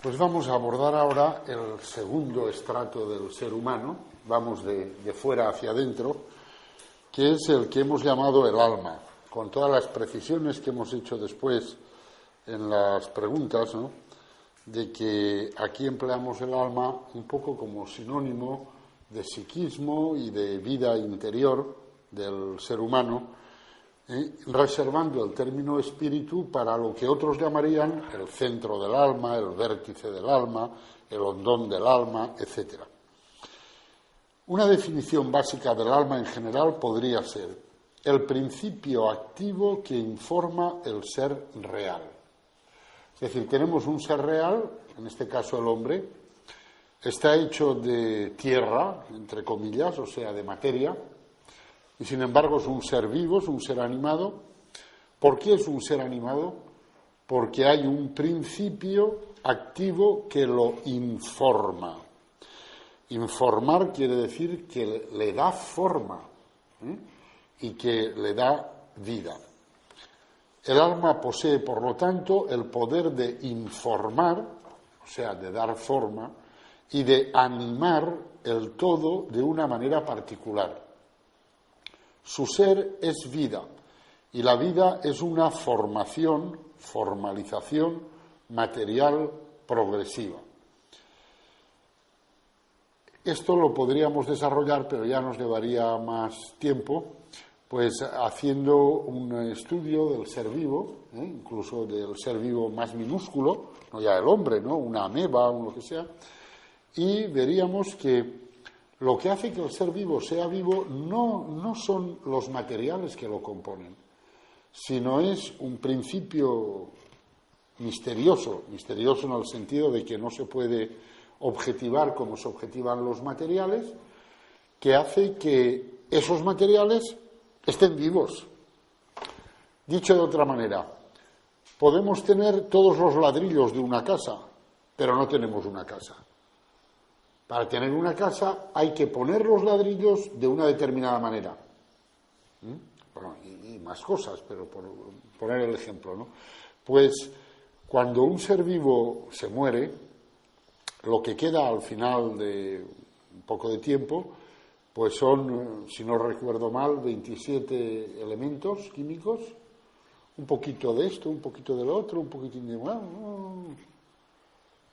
Pues vamos a abordar ahora el segundo estrato del ser humano, vamos de fuera hacia adentro, que es el que hemos llamado el alma, con todas las precisiones que hemos hecho después en las preguntas, ¿no?, de que aquí empleamos el alma un poco como sinónimo de psiquismo y de vida interior del ser humano, reservando el término espíritu para lo que otros llamarían el centro del alma, el vértice del alma, el hondón del alma, etc. Una definición básica del alma en general podría ser el principio activo que informa el ser real. Es decir, tenemos un ser real, en este caso el hombre, está hecho de tierra, entre comillas, o sea, de materia, y sin embargo es un ser vivo, es un ser animado. ¿Por qué es un ser animado? Porque hay un principio activo que lo informa. Informar quiere decir que le da forma, y que le da vida. El alma posee, por lo tanto, el poder de informar, o sea, de dar forma, y de animar el todo de una manera particular. Su ser es vida, y la vida es una formación, formalización material progresiva. Esto lo podríamos desarrollar, pero ya nos llevaría más tiempo, pues haciendo un estudio del ser vivo, incluso del ser vivo más minúsculo, no ya el hombre, ¿no?, una ameba o lo que sea, y veríamos que lo que hace que el ser vivo sea vivo no son los materiales que lo componen, sino es un principio misterioso en el sentido de que no se puede objetivar como se objetivan los materiales, que hace que esos materiales estén vivos. Dicho de otra manera, podemos tener todos los ladrillos de una casa, pero no tenemos una casa. Para tener una casa hay que poner los ladrillos de una determinada manera. Bueno, y más cosas, pero por poner el ejemplo, ¿no? Pues cuando un ser vivo se muere, lo que queda al final de un poco de tiempo, pues son, si no recuerdo mal, 27 elementos químicos, un poquito de esto, un poquito del otro, un poquitín de...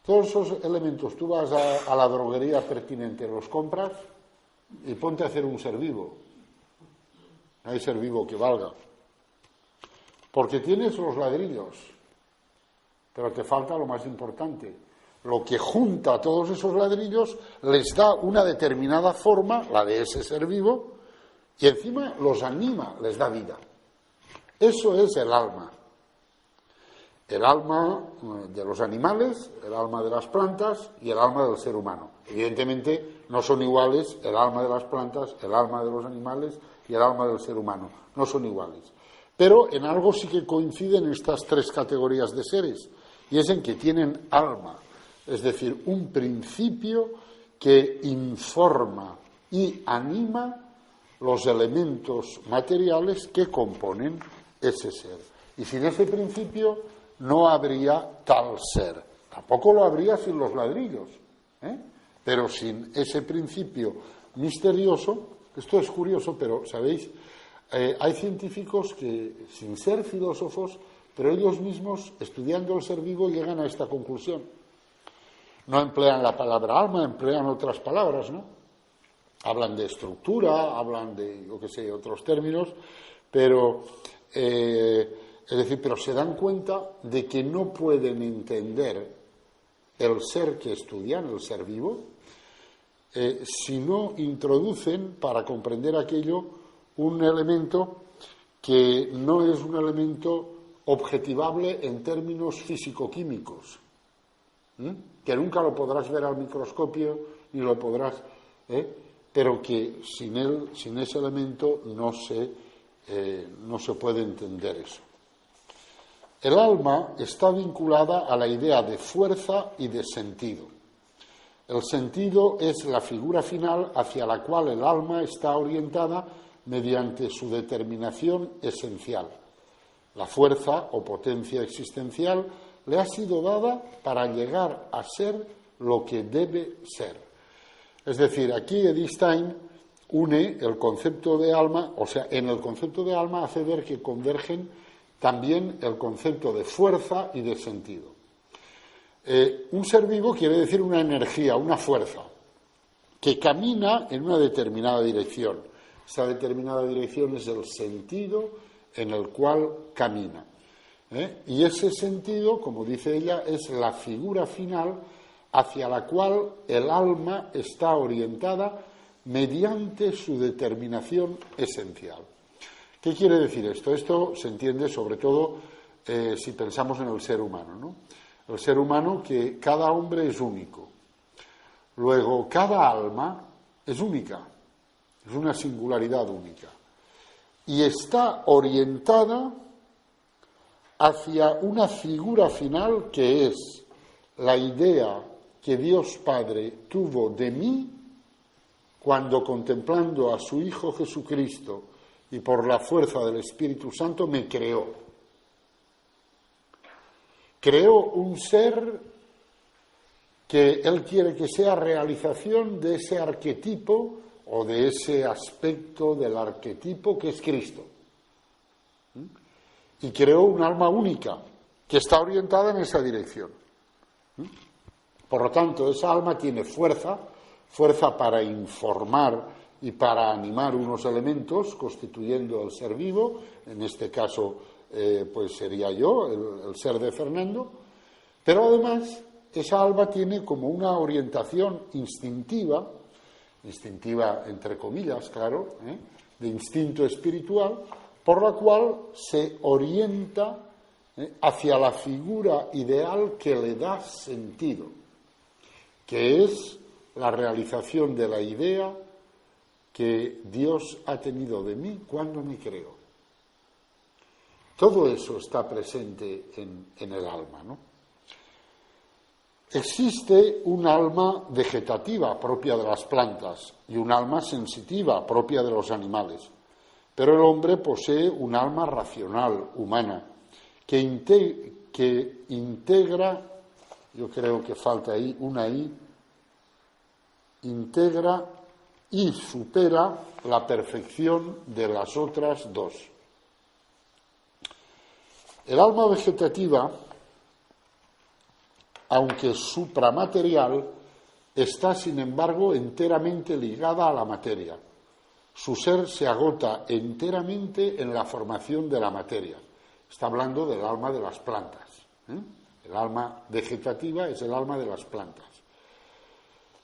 Todos esos elementos tú vas a la droguería pertinente, los compras y ponte a hacer un ser vivo. No hay ser vivo que valga. Porque tienes los ladrillos, pero te falta lo más importante. Lo que junta todos esos ladrillos les da una determinada forma, la de ese ser vivo, y encima los anima, les da vida. Eso es el alma. El alma de los animales, el alma de las plantas y el alma del ser humano. Evidentemente no son iguales el alma de las plantas, el alma de los animales y el alma del ser humano. No son iguales. Pero en algo sí que coinciden estas tres categorías de seres, y es en que tienen alma. Es decir, un principio que informa y anima los elementos materiales que componen ese ser. Y sin ese principio no habría tal ser. Tampoco lo habría sin los ladrillos, pero sin ese principio misterioso. Esto es curioso, pero, ¿sabéis? Hay científicos que, sin ser filósofos, pero ellos mismos, estudiando el ser vivo, llegan a esta conclusión. No emplean la palabra alma, emplean otras palabras, ¿no? Hablan de estructura, hablan de, yo qué sé, otros términos, pero, es decir, pero se dan cuenta de que no pueden entender el ser que estudian, el ser vivo, si no introducen, para comprender aquello, un elemento que no es un elemento objetivable en términos físico-químicos, que nunca lo podrás ver al microscopio ni lo podrás, pero que sin él, sin ese elemento no se puede entender eso. El alma está vinculada a la idea de fuerza y de sentido. El sentido es la figura final hacia la cual el alma está orientada mediante su determinación esencial. La fuerza o potencia existencial le ha sido dada para llegar a ser lo que debe ser. Es decir, aquí Edith Stein une el concepto de alma, o sea, en el concepto de alma hace ver que convergen también el concepto de fuerza y de sentido. Un ser vivo quiere decir una energía, una fuerza, que camina en una determinada dirección. Esa determinada dirección es el sentido en el cual camina. Y ese sentido, como dice ella, es la figura final hacia la cual el alma está orientada mediante su determinación esencial. ¿Qué quiere decir esto? Esto se entiende sobre todo si pensamos en el ser humano, ¿no? El ser humano, que cada hombre es único. Luego, cada alma es única, es una singularidad única. Y está orientada hacia una figura final que es la idea que Dios Padre tuvo de mí cuando, contemplando a su Hijo Jesucristo y por la fuerza del Espíritu Santo, me creó. Creó un ser que Él quiere que sea realización de ese arquetipo o de ese aspecto del arquetipo que es Cristo. Y creó un alma única que está orientada en esa dirección. Por lo tanto, esa alma tiene fuerza para informar y para animar unos elementos constituyendo el ser vivo, en este caso pues sería yo, el ser de Fernando, pero además esa alma tiene como una orientación instintiva entre comillas, claro, de instinto espiritual, por la cual se orienta hacia la figura ideal que le da sentido, que es la realización de la idea que Dios ha tenido de mí cuando me creó. Todo eso está presente en el alma, ¿no? Existe un alma vegetativa propia de las plantas y un alma sensitiva propia de los animales, pero el hombre posee un alma racional, humana, que integra, yo creo que falta ahí una I, integra y supera la perfección de las otras dos. El alma vegetativa, aunque supramaterial, está sin embargo enteramente ligada a la materia. Su ser se agota enteramente en la formación de la materia. Está hablando del alma de las plantas. El alma vegetativa es el alma de las plantas.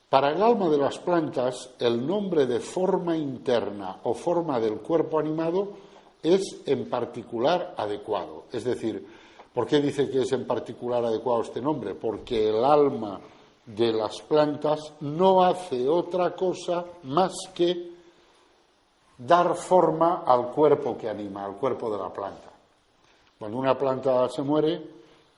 Para el alma de las plantas, el nombre de forma interna o forma del cuerpo animado es en particular adecuado. Es decir, ¿por qué dice que es en particular adecuado este nombre? Porque el alma de las plantas no hace otra cosa más que dar forma al cuerpo que anima, al cuerpo de la planta. Cuando una planta se muere,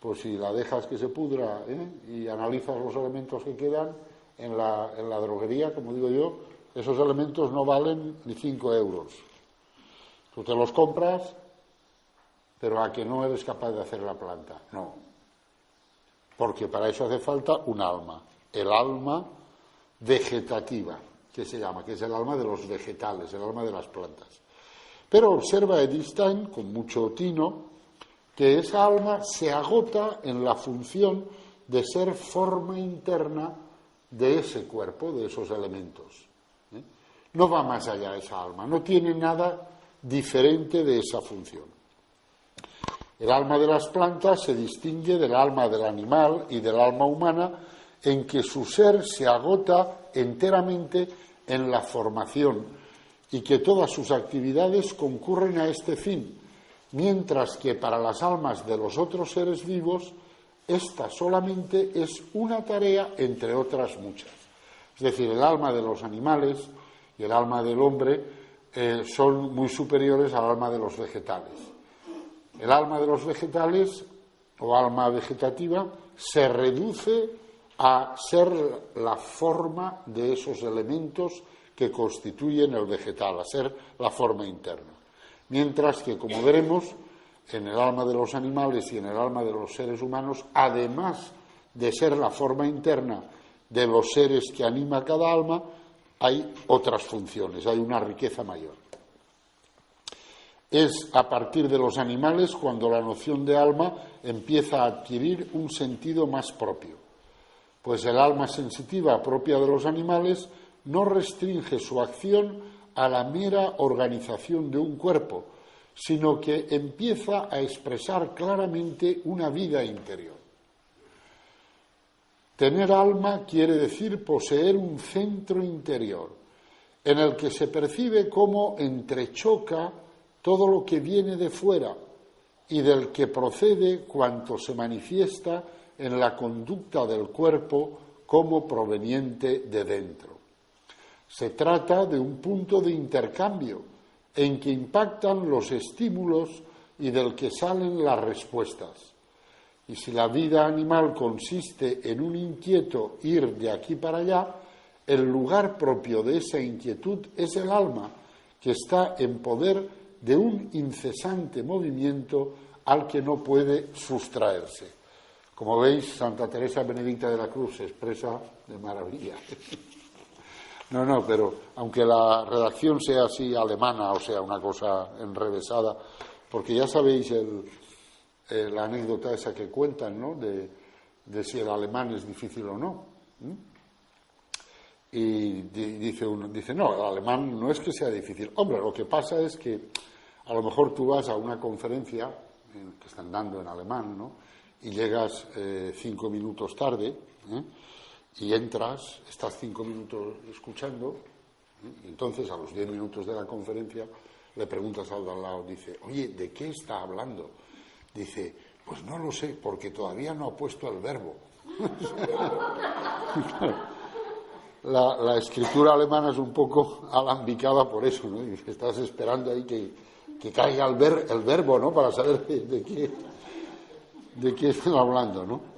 pues si la dejas que se pudra y analizas los elementos que quedan en la droguería, como digo yo, esos elementos no valen ni 5 euros. Tú te los compras, pero a que no eres capaz de hacer la planta. No. Porque para eso hace falta un alma. El alma vegetativa, que se llama, que es el alma de los vegetales, el alma de las plantas. Pero observa Edith Stein, con mucho tino, que esa alma se agota en la función de ser forma interna de ese cuerpo, de esos elementos. No va más allá esa alma, no tiene nada diferente de esa función. El alma de las plantas se distingue del alma del animal y del alma humana en que su ser se agota enteramente en la formación y que todas sus actividades concurren a este fin, mientras que para las almas de los otros seres vivos esta solamente es una tarea entre otras muchas. Es decir, el alma de los animales y el alma del hombre son muy superiores al alma de los vegetales. El alma de los vegetales, o alma vegetativa, se reduce a ser la forma de esos elementos que constituyen el vegetal, a ser la forma interna. Mientras que, como veremos, en el alma de los animales y en el alma de los seres humanos, además de ser la forma interna de los seres que anima cada alma, hay otras funciones, hay una riqueza mayor. Es a partir de los animales cuando la noción de alma empieza a adquirir un sentido más propio, pues el alma sensitiva propia de los animales no restringe su acción a la mera organización de un cuerpo, sino que empieza a expresar claramente una vida interior. Tener alma quiere decir poseer un centro interior, en el que se percibe cómo entrechoca todo lo que viene de fuera y del que procede cuanto se manifiesta en la conducta del cuerpo como proveniente de dentro. Se trata de un punto de intercambio en que impactan los estímulos y del que salen las respuestas. Y si la vida animal consiste en un inquieto ir de aquí para allá, el lugar propio de esa inquietud es el alma, que está en poder de un incesante movimiento al que no puede sustraerse. Como veis, Santa Teresa Benedicta de la Cruz se expresa de maravilla. No, pero aunque la redacción sea así alemana, o sea, una cosa enrevesada, porque ya sabéis la anécdota esa que cuentan, ¿no?, de si el alemán es difícil o no. Y dice uno, no, el alemán no es que sea difícil. Hombre, lo que pasa es que a lo mejor tú vas a una conferencia que están dando en alemán, ¿no?, y llegas 5 minutos tarde, y entras, estás 5 minutos escuchando, y entonces a los 10 minutos de la conferencia le preguntas al de al lado, dice, oye, ¿de qué está hablando? Dice, pues no lo sé, porque todavía no ha puesto el verbo. La escritura alemana es un poco alambicada por eso, ¿no? Dice, estás esperando ahí que caiga el verbo, ¿no?, para saber de qué están hablando, ¿no?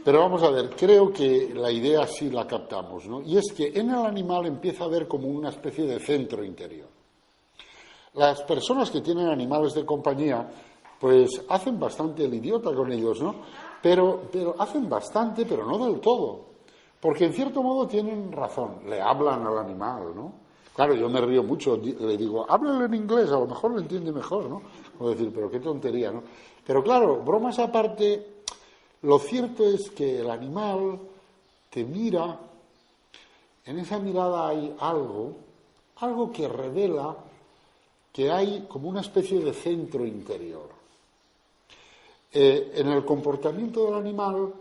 Pero vamos a ver, creo que la idea sí la captamos, ¿no? Y es que en el animal empieza a haber como una especie de centro interior. Las personas que tienen animales de compañía, pues hacen bastante el idiota con ellos, ¿no? Pero hacen bastante, pero no del todo. Porque en cierto modo tienen razón, le hablan al animal, ¿no? Claro, yo me río mucho, le digo, háblale en inglés, a lo mejor lo entiende mejor, ¿no? Como decir, pero qué tontería, ¿no? Pero claro, bromas aparte, lo cierto es que el animal te mira, en esa mirada hay algo que revela que hay como una especie de centro interior. En el comportamiento del animal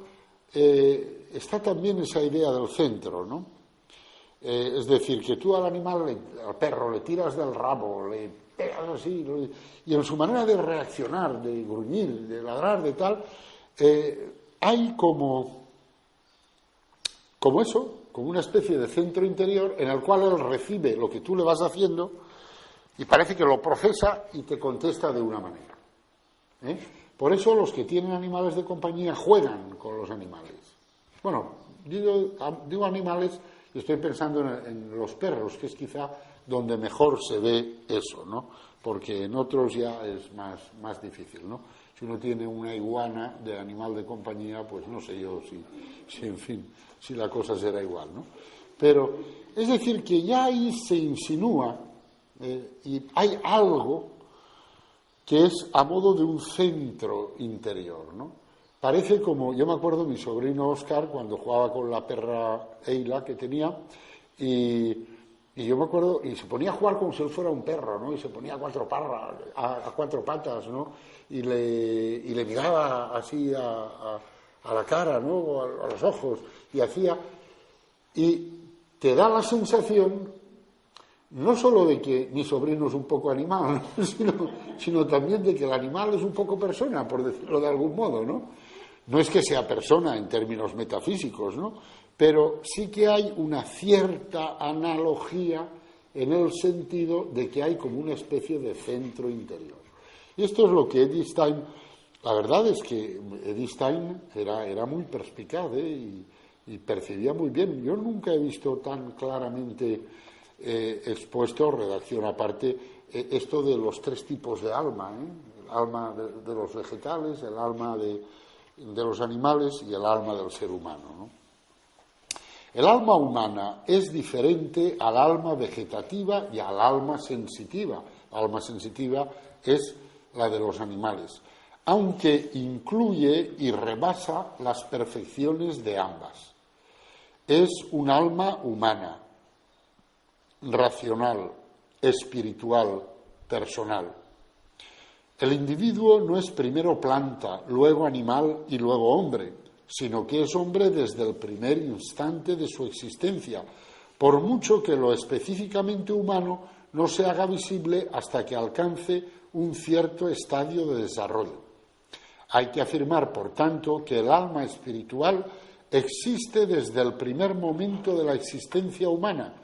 está también esa idea del centro, ¿no? Es decir, que tú al perro, le tiras del rabo, le pegas así, y en su manera de reaccionar, de gruñir, de ladrar, de tal, hay como eso, como una especie de centro interior en el cual él recibe lo que tú le vas haciendo y parece que lo procesa y te contesta de una manera. Por eso los que tienen animales de compañía juegan con los animales. Bueno, digo animales y estoy pensando en los perros, que es quizá donde mejor se ve eso, ¿no? Porque en otros ya es más difícil, ¿no? Si uno tiene una iguana de animal de compañía, pues no sé yo si en fin, si la cosa será igual, ¿no? Pero es decir, que ya ahí se insinúa y hay algo que es a modo de un centro interior, ¿no? Parece como, yo me acuerdo mi sobrino Oscar cuando jugaba con la perra Eila que tenía y yo me acuerdo, y se ponía a jugar como si él fuera un perro, ¿no? Y se ponía a cuatro patas, ¿no? Y le miraba así a la cara, ¿no? O a los ojos, y te da la sensación no solo de que mi sobrino es un poco animal, sino también de que el animal es un poco persona, por decirlo de algún modo, ¿no? No es que sea persona en términos metafísicos, ¿no? Pero sí que hay una cierta analogía en el sentido de que hay como una especie de centro interior. Y esto es lo que Edith Stein, la verdad es que Edith Stein era muy perspicaz y percibía muy bien. Yo nunca he visto tan claramente expuesto, redacción aparte, esto de los 3 tipos de alma, alma de los vegetales, el alma de los animales y el alma del ser humano, ¿no? El alma humana es diferente al alma vegetativa y al alma sensitiva. La alma sensitiva es la de los animales, aunque incluye y rebasa las perfecciones de ambas. Es un alma humana, racional, espiritual, personal. El individuo no es primero planta, luego animal y luego hombre, sino que es hombre desde el primer instante de su existencia, por mucho que lo específicamente humano no se haga visible hasta que alcance un cierto estadio de desarrollo. Hay que afirmar, por tanto, que el alma espiritual existe desde el primer momento de la existencia humana,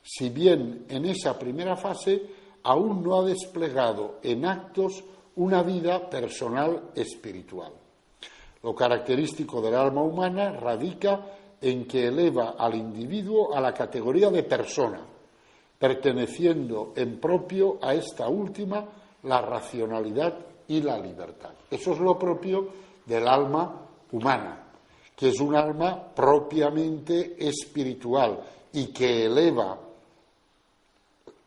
si bien en esa primera fase aún no ha desplegado en actos una vida personal espiritual. Lo característico del alma humana radica en que eleva al individuo a la categoría de persona, perteneciendo en propio a esta última la racionalidad y la libertad. Eso es lo propio del alma humana, que es un alma propiamente espiritual y que eleva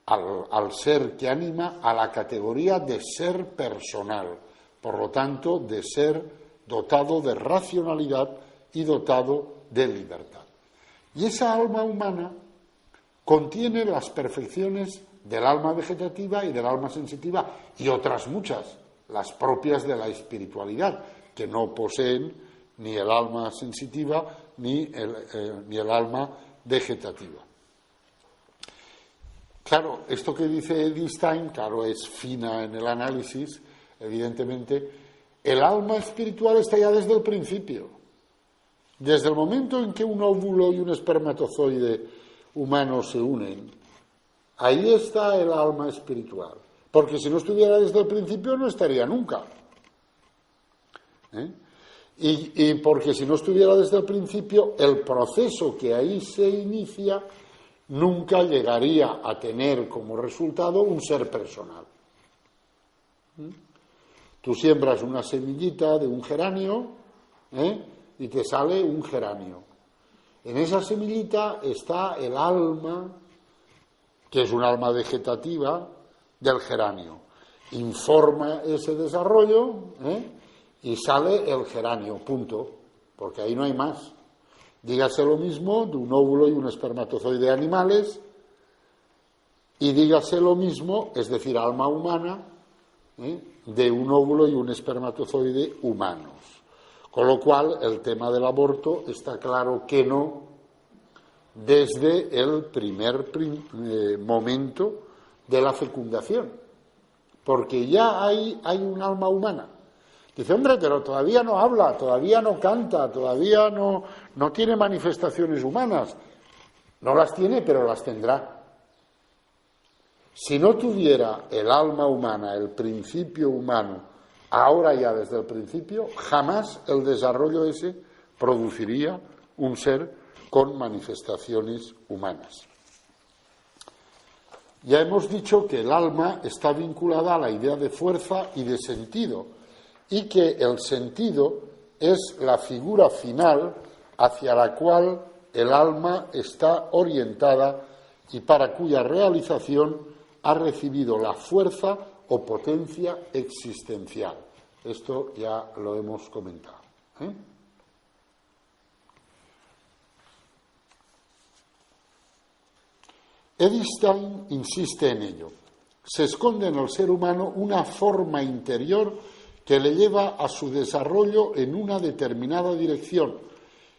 al ser que anima a la categoría de ser personal, por lo tanto, de ser dotado de racionalidad y dotado de libertad. Y esa alma humana contiene las perfecciones del alma vegetativa y del alma sensitiva y otras muchas, las propias de la espiritualidad, que no poseen ni el alma sensitiva ni el alma vegetativa. Claro, esto que dice Edith Stein, claro, es fina en el análisis, evidentemente. El alma espiritual está ya desde el principio. Desde el momento en que un óvulo y un espermatozoide humano se unen, ahí está el alma espiritual. Porque si no estuviera desde el principio, no estaría nunca. Y porque si no estuviera desde el principio, el proceso que ahí se inicia nunca llegaría a tener como resultado un ser personal. Tú siembras una semillita de un geranio y te sale un geranio. En esa semillita está el alma, que es un alma vegetativa, del geranio. Informa ese desarrollo y sale el geranio, punto, porque ahí no hay más. Dígase lo mismo de un óvulo y un espermatozoide de animales, y dígase lo mismo, es decir, alma humana, de un óvulo y un espermatozoide humanos. Con lo cual, el tema del aborto está claro que no, desde el primer momento de la fecundación, porque ya hay un alma humana. Dice, hombre, pero todavía no habla, todavía no canta, todavía no tiene manifestaciones humanas. No las tiene, pero las tendrá. Si no tuviera el alma humana, el principio humano, ahora ya desde el principio, jamás el desarrollo ese produciría un ser con manifestaciones humanas. Ya hemos dicho que el alma está vinculada a la idea de fuerza y de sentido, y que el sentido es la figura final hacia la cual el alma está orientada y para cuya realización ha recibido la fuerza o potencia existencial. Esto ya lo hemos comentado. Edith Stein insiste en ello. Se esconde en el ser humano una forma interior que le lleva a su desarrollo en una determinada dirección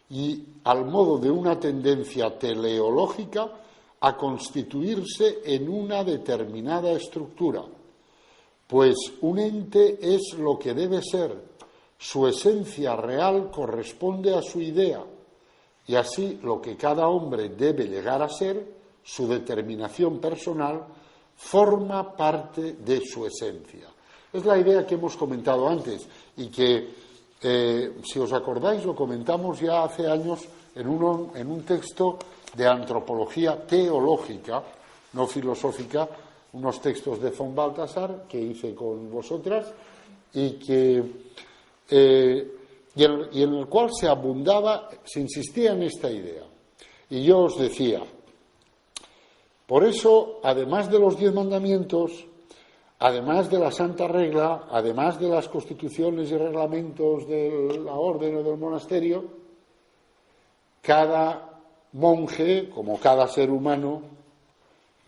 y, al modo de una tendencia teleológica, a constituirse en una determinada estructura, pues un ente es lo que debe ser, su esencia real corresponde a su idea, y así lo que cada hombre debe llegar a ser, su determinación personal, forma parte de su esencia. Es la idea que hemos comentado antes y que, si os acordáis, lo comentamos ya hace años en un texto de antropología teológica, no filosófica, unos textos de von Balthasar que hice con vosotras y en el cual se abundaba, se insistía en esta idea. Y yo os decía, por eso, además de los 10 mandamientos, además de la Santa Regla, además de las constituciones y reglamentos de la orden o del monasterio, cada monje, como cada ser humano,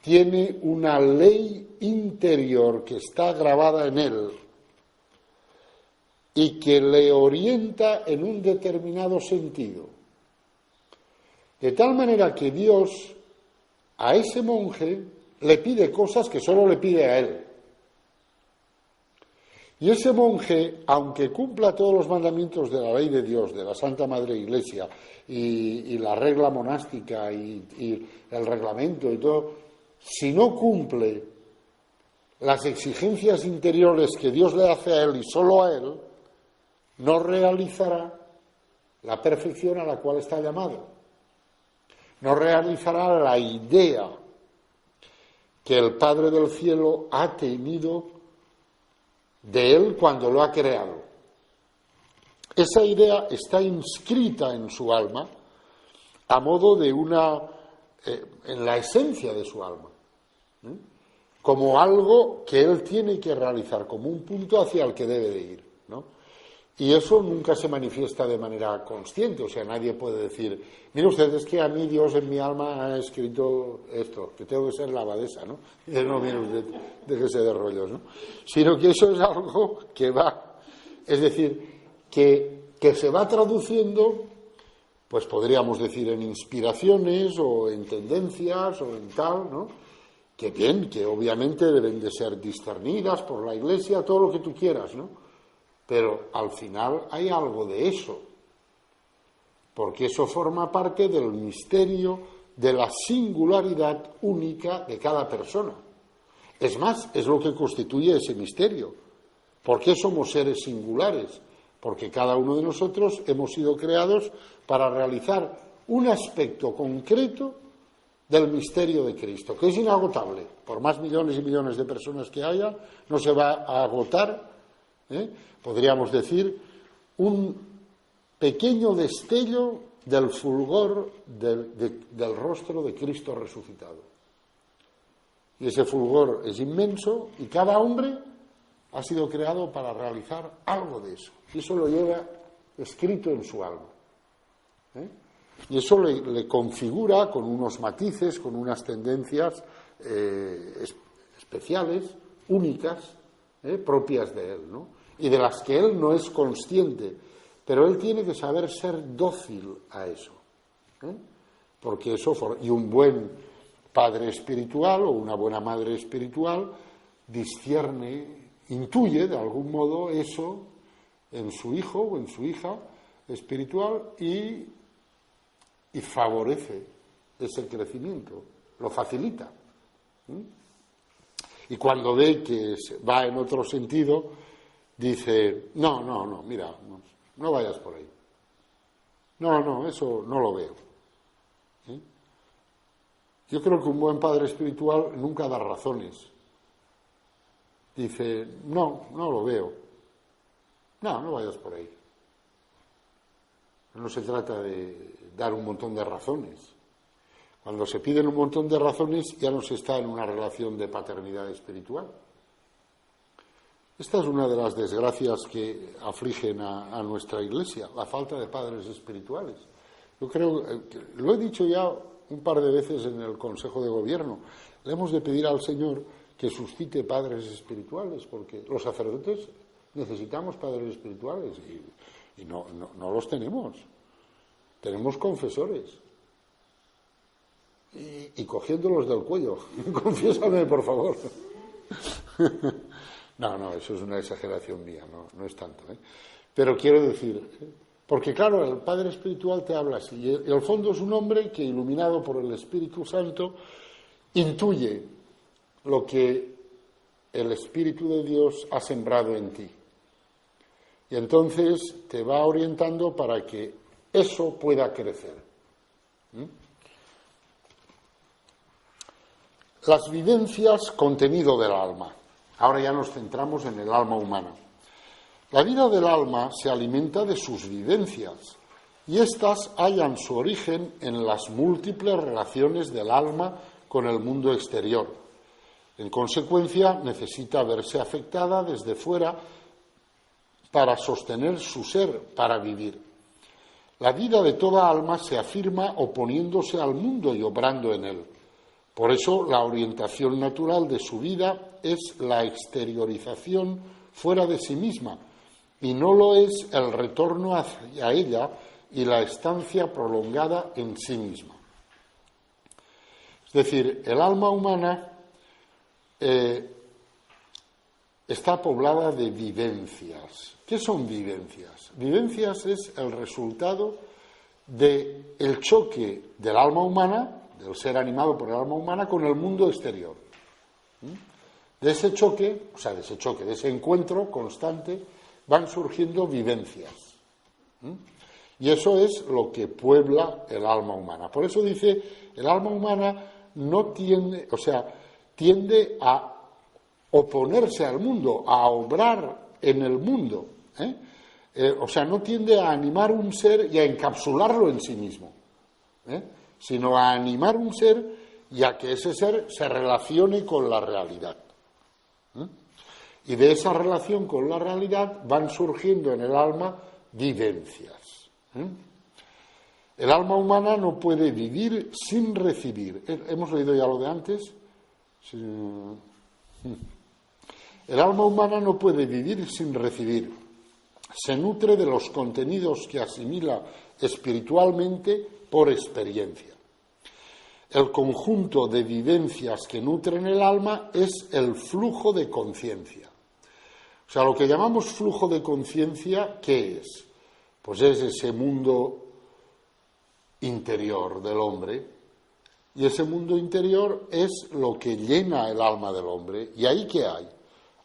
tiene una ley interior que está grabada en él y que le orienta en un determinado sentido. De tal manera que Dios a ese monje le pide cosas que solo le pide a él. Y ese monje, aunque cumpla todos los mandamientos de la ley de Dios, de la Santa Madre Iglesia, y la regla monástica, y el reglamento y todo, si no cumple las exigencias interiores que Dios le hace a él y solo a él, no realizará la perfección a la cual está llamado. No realizará la idea que el Padre del Cielo ha tenido de él cuando lo ha creado. Esa idea está inscrita en su alma a modo de en la esencia de su alma, como algo que él tiene que realizar, como un punto hacia el que debe de ir, ¿no? Y eso nunca se manifiesta de manera consciente, o sea, nadie puede decir, mire usted, es que a mí Dios en mi alma ha escrito esto, que tengo que ser la abadesa, ¿no? Y dice, no, mire usted, déjese de rollos, ¿no? Sino que eso es algo que va, es decir, que se va traduciendo, pues podríamos decir en inspiraciones o en tendencias o en tal, ¿no? Que bien, que obviamente deben de ser discernidas por la Iglesia, todo lo que tú quieras, ¿no? Pero al final hay algo de eso, porque eso forma parte del misterio de la singularidad única de cada persona. Es más, es lo que constituye ese misterio. ¿Por qué somos seres singulares? Porque cada uno de nosotros hemos sido creados para realizar un aspecto concreto del misterio de Cristo, que es inagotable. Por más millones y millones de personas que haya, no se va a agotar. Podríamos decir, un pequeño destello del fulgor del rostro de Cristo resucitado. Y ese fulgor es inmenso y cada hombre ha sido creado para realizar algo de eso. Y eso lo lleva escrito en su alma. Y eso le configura con unos matices, con unas tendencias especiales, únicas, propias de él, ¿no? Y de las que él no es consciente, pero él tiene que saber ser dócil a eso, porque eso, y un buen padre espiritual o una buena madre espiritual discierne, intuye de algún modo eso en su hijo o en su hija espiritual y favorece ese crecimiento, lo facilita. Y cuando ve que va en otro sentido, dice, no, mira, no vayas por ahí. No, eso no lo veo. Yo creo que un buen padre espiritual nunca da razones. Dice, no lo veo. No vayas por ahí. No se trata de dar un montón de razones. Cuando se piden un montón de razones ya no se está en una relación de paternidad espiritual. Esta es una de las desgracias que afligen a nuestra Iglesia, la falta de padres espirituales. Yo creo, lo he dicho ya un par de veces en el Consejo de Gobierno, le hemos de pedir al Señor que suscite padres espirituales, porque los sacerdotes necesitamos padres espirituales y no los tenemos. Tenemos confesores. Y cogiéndolos del cuello. Confiésame, por favor. No, eso es una exageración mía, no es tanto. Pero quiero decir, porque claro, el Padre Espiritual te habla así, y el fondo es un hombre que, iluminado por el Espíritu Santo, intuye lo que el Espíritu de Dios ha sembrado en ti. Y entonces te va orientando para que eso pueda crecer. Las vivencias, contenido del alma. Ahora ya nos centramos en el alma humana. La vida del alma se alimenta de sus vivencias y éstas hallan su origen en las múltiples relaciones del alma con el mundo exterior. En consecuencia, necesita verse afectada desde fuera para sostener su ser, para vivir. La vida de toda alma se afirma oponiéndose al mundo y obrando en él. Por eso, la orientación natural de su vida es la exteriorización fuera de sí misma, y no lo es el retorno hacia ella y la estancia prolongada en sí misma. Es decir, el alma humana está poblada de vivencias. ¿Qué son vivencias? Vivencias es el resultado del choque del alma humana, del ser animado por el alma humana, con el mundo exterior. De ese choque, de ese encuentro constante, van surgiendo vivencias. Y eso es lo que puebla el alma humana. Por eso dice, el alma humana tiende a oponerse al mundo, a obrar en el mundo. No tiende a animar un ser y a encapsularlo en sí mismo, sino a animar un ser y a que ese ser se relacione con la realidad. Y de esa relación con la realidad van surgiendo en el alma vivencias. El alma humana no puede vivir sin recibir. Hemos leído ya lo de antes. El alma humana no puede vivir sin recibir. Se nutre de los contenidos que asimila espiritualmente por experiencia. El conjunto de vivencias que nutren el alma es el flujo de conciencia. O sea, lo que llamamos flujo de conciencia, ¿qué es? Pues es ese mundo interior del hombre, y ese mundo interior es lo que llena el alma del hombre. ¿Y ahí qué hay?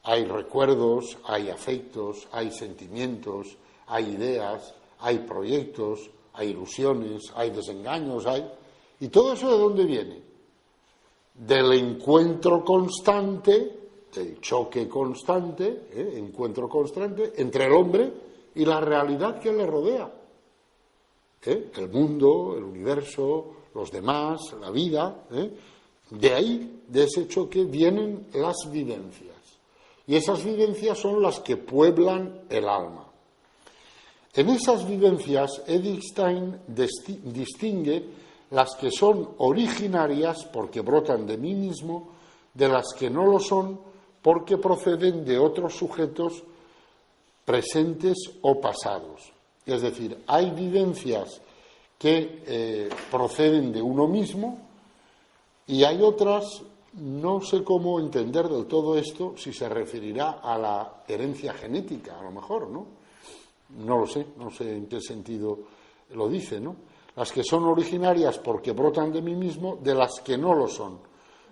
Hay recuerdos, hay afectos, hay sentimientos, hay ideas, hay proyectos, hay ilusiones, hay desengaños, ¿Y todo eso de dónde viene? Del encuentro constante, del choque constante, encuentro constante entre el hombre y la realidad que le rodea. El mundo, el universo, los demás, la vida. De ahí, de ese choque, vienen las vivencias. Y esas vivencias son las que pueblan el alma. En esas vivencias, Edith Stein distingue las que son originarias porque brotan de mí mismo, de las que no lo son porque proceden de otros sujetos presentes o pasados. Es decir, hay vivencias que proceden de uno mismo y hay otras, no sé cómo entender del todo esto, si se referirá a la herencia genética, a lo mejor, ¿no? No lo sé, no sé en qué sentido lo dice, ¿no? Las que son originarias porque brotan de mí mismo, de las que no lo son,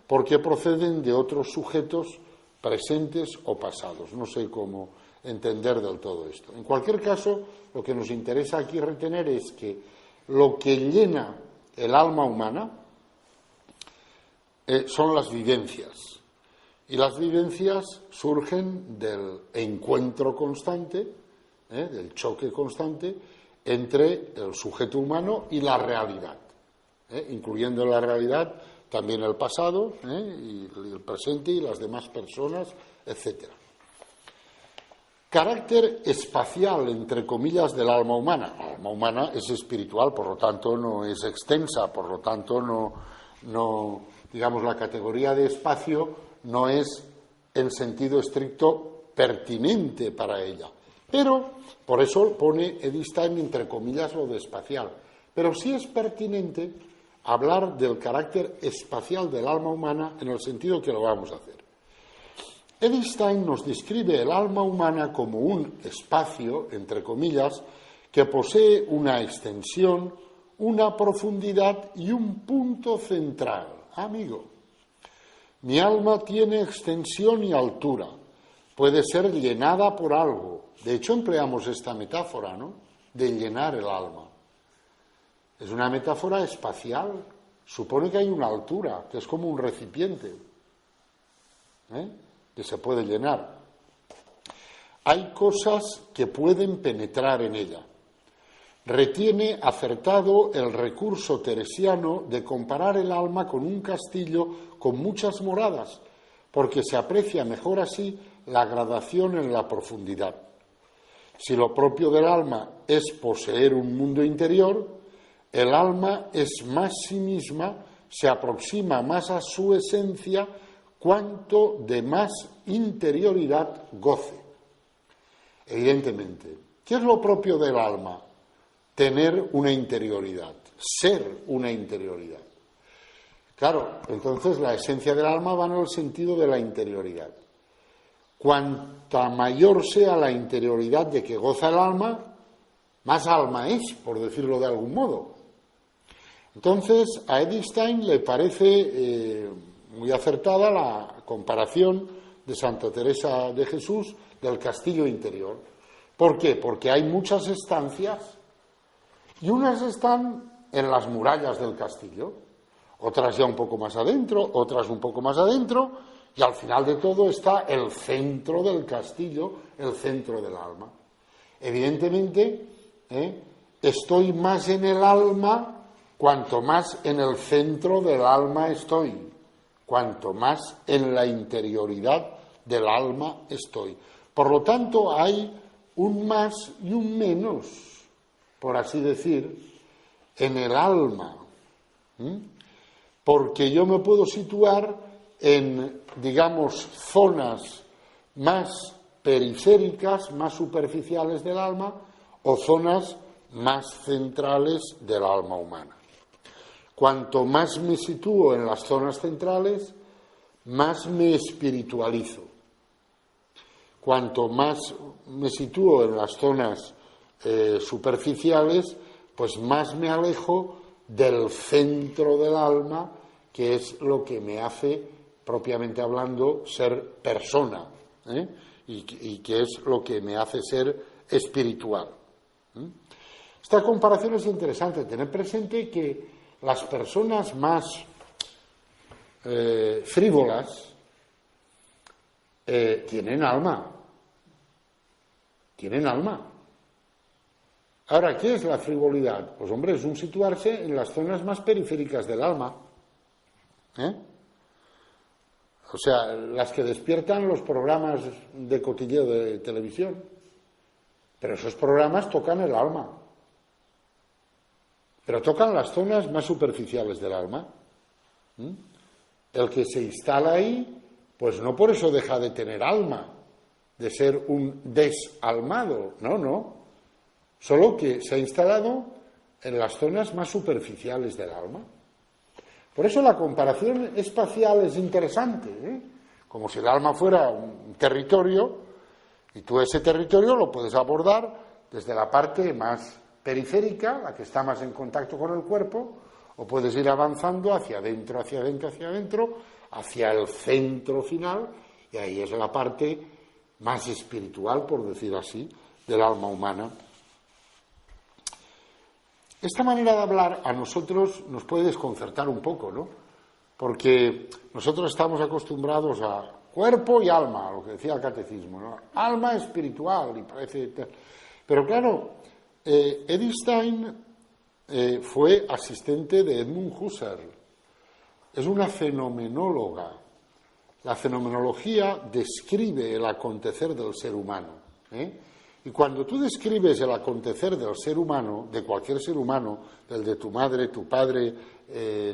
porque proceden de otros sujetos presentes o pasados. No sé cómo entender del todo esto. En cualquier caso, lo que nos interesa aquí retener es que lo que llena el alma humana son las vivencias. Y las vivencias surgen del encuentro constante, del choque constante, entre el sujeto humano y la realidad, incluyendo en la realidad también el pasado, y el presente y las demás personas, etc. Carácter espacial, entre comillas, del alma humana. La alma humana es espiritual, por lo tanto no es extensa, por lo tanto no digamos, la categoría de espacio no es en sentido estricto pertinente para ella. Pero, por eso pone Edith Stein entre comillas lo de espacial. Pero sí es pertinente hablar del carácter espacial del alma humana en el sentido que lo vamos a hacer. Edith Stein nos describe el alma humana como un espacio, entre comillas, que posee una extensión, una profundidad y un punto central. Amigo, mi alma tiene extensión y altura, puede ser llenada por algo. De hecho, empleamos esta metáfora, ¿no?, de llenar el alma. Es una metáfora espacial. Supone que hay una altura, que es como un recipiente, que se puede llenar. hay cosas que pueden penetrar en ella. Retiene acertado el recurso teresiano de comparar el alma con un castillo con muchas moradas, porque se aprecia mejor así la gradación en la profundidad. Si lo propio del alma es poseer un mundo interior, el alma es más sí misma, se aproxima más a su esencia, cuanto de más interioridad goce. Evidentemente, ¿qué es lo propio del alma? Tener una interioridad, ser una interioridad. Claro, entonces la esencia del alma va en el sentido de la interioridad. Cuanta mayor sea la interioridad de que goza el alma, más alma es, por decirlo de algún modo. Entonces, a Edith Stein le parece muy acertada la comparación de Santa Teresa de Jesús del castillo interior. ¿Por qué? Porque hay muchas estancias y unas están en las murallas del castillo, otras ya un poco más adentro, otras un poco más adentro, y al final de todo está el centro del castillo, el centro del alma. Evidentemente, estoy más en el alma cuanto más en el centro del alma estoy, cuanto más en la interioridad del alma estoy. Por lo tanto, hay un más y un menos, por así decir, en el alma, porque yo me puedo situar en, digamos, zonas más periféricas, más superficiales del alma, o zonas más centrales del alma humana. Cuanto más me sitúo en las zonas centrales, más me espiritualizo. Cuanto más me sitúo en las zonas superficiales, pues más me alejo del centro del alma, que es lo que me hace, propiamente hablando, ser persona, y que es lo que me hace ser espiritual. Esta comparación es interesante. Tener presente que las personas más frívolas tienen alma. Tienen alma. Ahora, ¿qué es la frivolidad? Pues, hombre, es un situarse en las zonas más periféricas del alma. O sea, las que despiertan los programas de cotilleo de televisión. Pero esos programas tocan el alma. Pero tocan las zonas más superficiales del alma. El que se instala ahí, pues no por eso deja de tener alma, de ser un desalmado, no. Solo que se ha instalado en las zonas más superficiales del alma. Por eso la comparación espacial es interesante, como si el alma fuera un territorio, y tú ese territorio lo puedes abordar desde la parte más periférica, la que está más en contacto con el cuerpo, o puedes ir avanzando hacia adentro, hacia adentro, hacia adentro, hacia el centro final, y ahí es la parte más espiritual, por decir así, del alma humana. Esta manera de hablar a nosotros nos puede desconcertar un poco, ¿no? Porque nosotros estamos acostumbrados a cuerpo y alma, lo que decía el catecismo, ¿no? Alma espiritual, y parece... Pero claro, Edith Stein fue asistente de Edmund Husserl. Es una fenomenóloga. La fenomenología describe el acontecer del ser humano. Y cuando tú describes el acontecer del ser humano, de cualquier ser humano, del de tu madre, tu padre,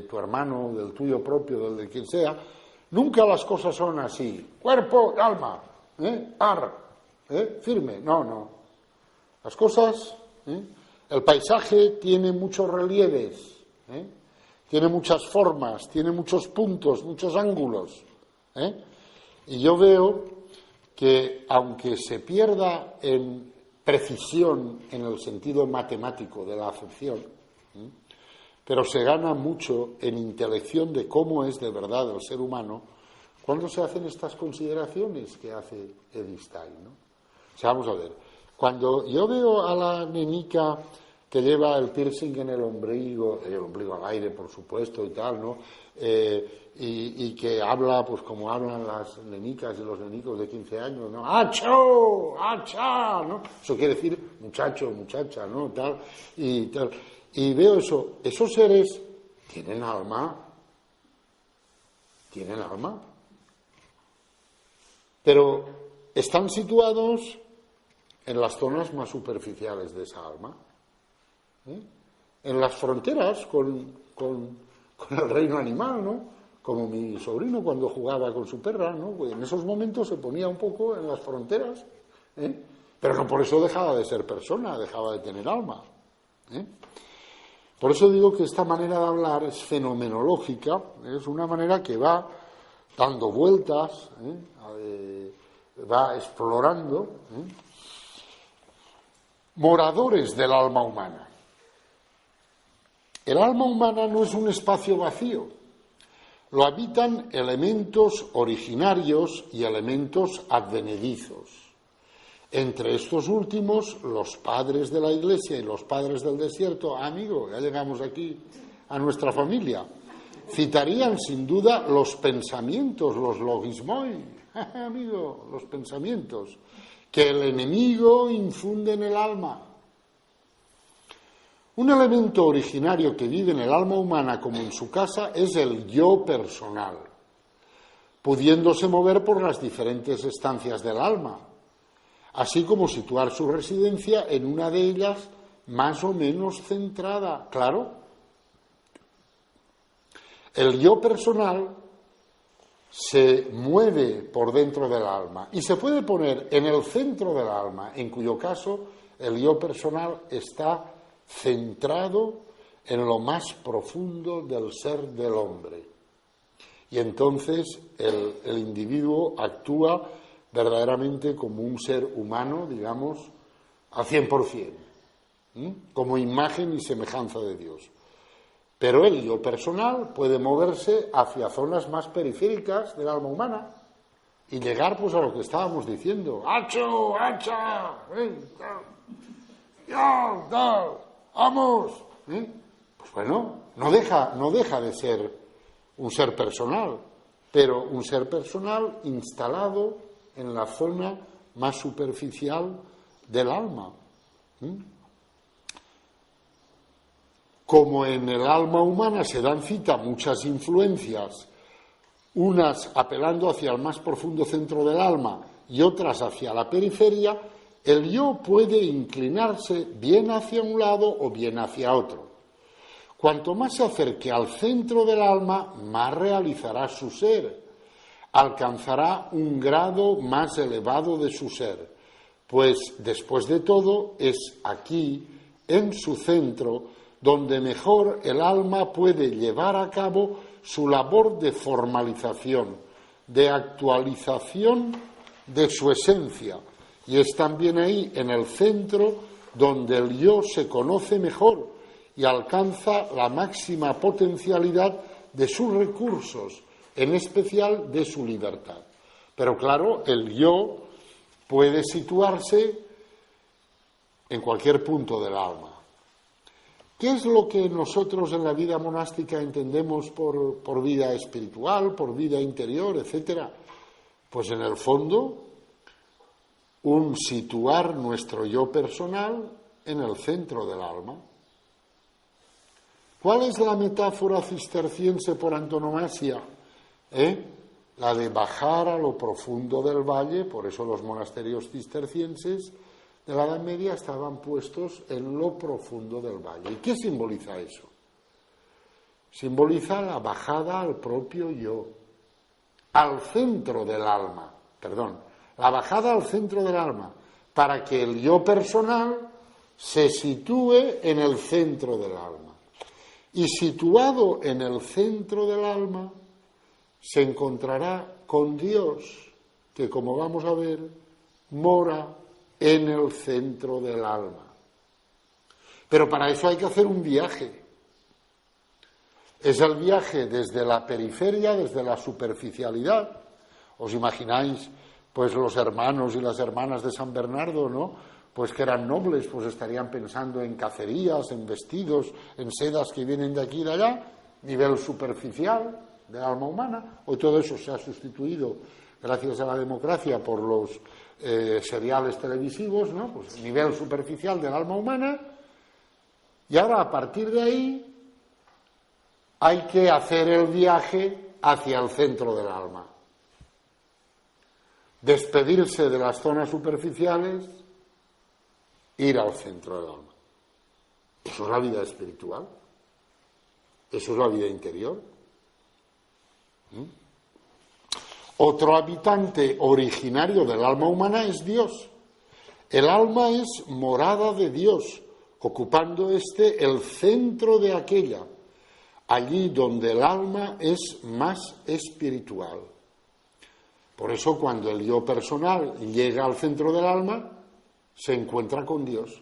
tu hermano, del tuyo propio, del de quien sea, nunca las cosas son así. Cuerpo, alma, firme. No. Las cosas, el paisaje tiene muchos relieves, tiene muchas formas, tiene muchos puntos, muchos ángulos. Y yo veo que aunque se pierda en precisión en el sentido matemático de la acepción, pero se gana mucho en intelección de cómo es de verdad el ser humano cuando se hacen estas consideraciones que hace Edith Stein, ¿no? O sea, vamos a ver, cuando yo veo a la nenica que lleva el piercing en el ombligo al aire, por supuesto, y tal, ¿no? Y que habla, pues como hablan las nenicas y los nenicos de 15 años, ¿no? ¡Acho! ¡Acha! ¿No? Eso quiere decir muchacho, muchacha, ¿no? Tal, y tal. Y veo eso, esos seres tienen alma, pero están situados en las zonas más superficiales de esa alma, en las fronteras con el reino animal, ¿no? Como mi sobrino cuando jugaba con su perra, ¿no? Pues en esos momentos se ponía un poco en las fronteras, pero no por eso dejaba de ser persona, dejaba de tener alma. Por eso digo que esta manera de hablar es fenomenológica, es una manera que va dando vueltas, va explorando. Moradores del alma humana. El alma humana no es un espacio vacío, lo habitan elementos originarios y elementos advenedizos. Entre estos últimos, los padres de la Iglesia y los padres del desierto, amigo, ya llegamos aquí a nuestra familia, citarían sin duda los pensamientos, los logismoi, amigo, los pensamientos, que el enemigo infunde en el alma. Un elemento originario que vive en el alma humana como en su casa es el yo personal, pudiéndose mover por las diferentes estancias del alma, así como situar su residencia en una de ellas más o menos centrada. Claro, el yo personal se mueve por dentro del alma y se puede poner en el centro del alma, en cuyo caso el yo personal está centrado en lo más profundo del ser del hombre. Y entonces el individuo actúa verdaderamente como un ser humano, digamos, al 100%, como imagen y semejanza de Dios. Pero el yo personal puede moverse hacia zonas más periféricas del alma humana y llegar pues a lo que estábamos diciendo. ¡Acho! ¡Acha! ¡Ya! ¡Vamos! Pues bueno, no deja de ser un ser personal, pero un ser personal instalado en la zona más superficial del alma. Como en el alma humana se dan cita muchas influencias, unas apelando hacia el más profundo centro del alma y otras hacia la periferia, el yo puede inclinarse bien hacia un lado o bien hacia otro. Cuanto más se acerque al centro del alma, más realizará su ser, alcanzará un grado más elevado de su ser, pues después de todo es aquí, en su centro, donde mejor el alma puede llevar a cabo su labor de formalización, de actualización de su esencia, y es también ahí, en el centro, donde el yo se conoce mejor y alcanza la máxima potencialidad de sus recursos, en especial de su libertad. Pero claro, el yo puede situarse en cualquier punto del alma. ¿Qué es lo que nosotros en la vida monástica entendemos por vida espiritual, por vida interior, etcétera? Pues en el fondo, un situar nuestro yo personal en el centro del alma. ¿Cuál es la metáfora cisterciense por antonomasia? La de bajar a lo profundo del valle, por eso los monasterios cistercienses de la Edad Media estaban puestos en lo profundo del valle. ¿Y qué simboliza eso? Simboliza la bajada al propio yo, al centro del alma, la bajada al centro del alma, para que el yo personal se sitúe en el centro del alma. Y situado en el centro del alma, se encontrará con Dios, que como vamos a ver, mora en el centro del alma. Pero para eso hay que hacer un viaje. Es el viaje desde la periferia, desde la superficialidad. ¿Os imagináis, pues, los hermanos y las hermanas de San Bernardo, ¿no? pues que eran nobles, pues estarían pensando en cacerías, en vestidos, en sedas que vienen de aquí y de allá, nivel superficial del alma humana. Hoy todo eso se ha sustituido, gracias a la democracia, por los seriales televisivos, ¿no? Pues nivel superficial del alma humana. Y ahora, a partir de ahí, hay que hacer el viaje hacia el centro del alma. Despedirse de las zonas superficiales, ir al centro del alma. Eso es la vida espiritual. Eso es la vida interior. Otro habitante originario del alma humana es Dios. El alma es morada de Dios, ocupando el centro de aquella, allí donde el alma es más espiritual. Por eso, cuando el yo personal llega al centro del alma, se encuentra con Dios.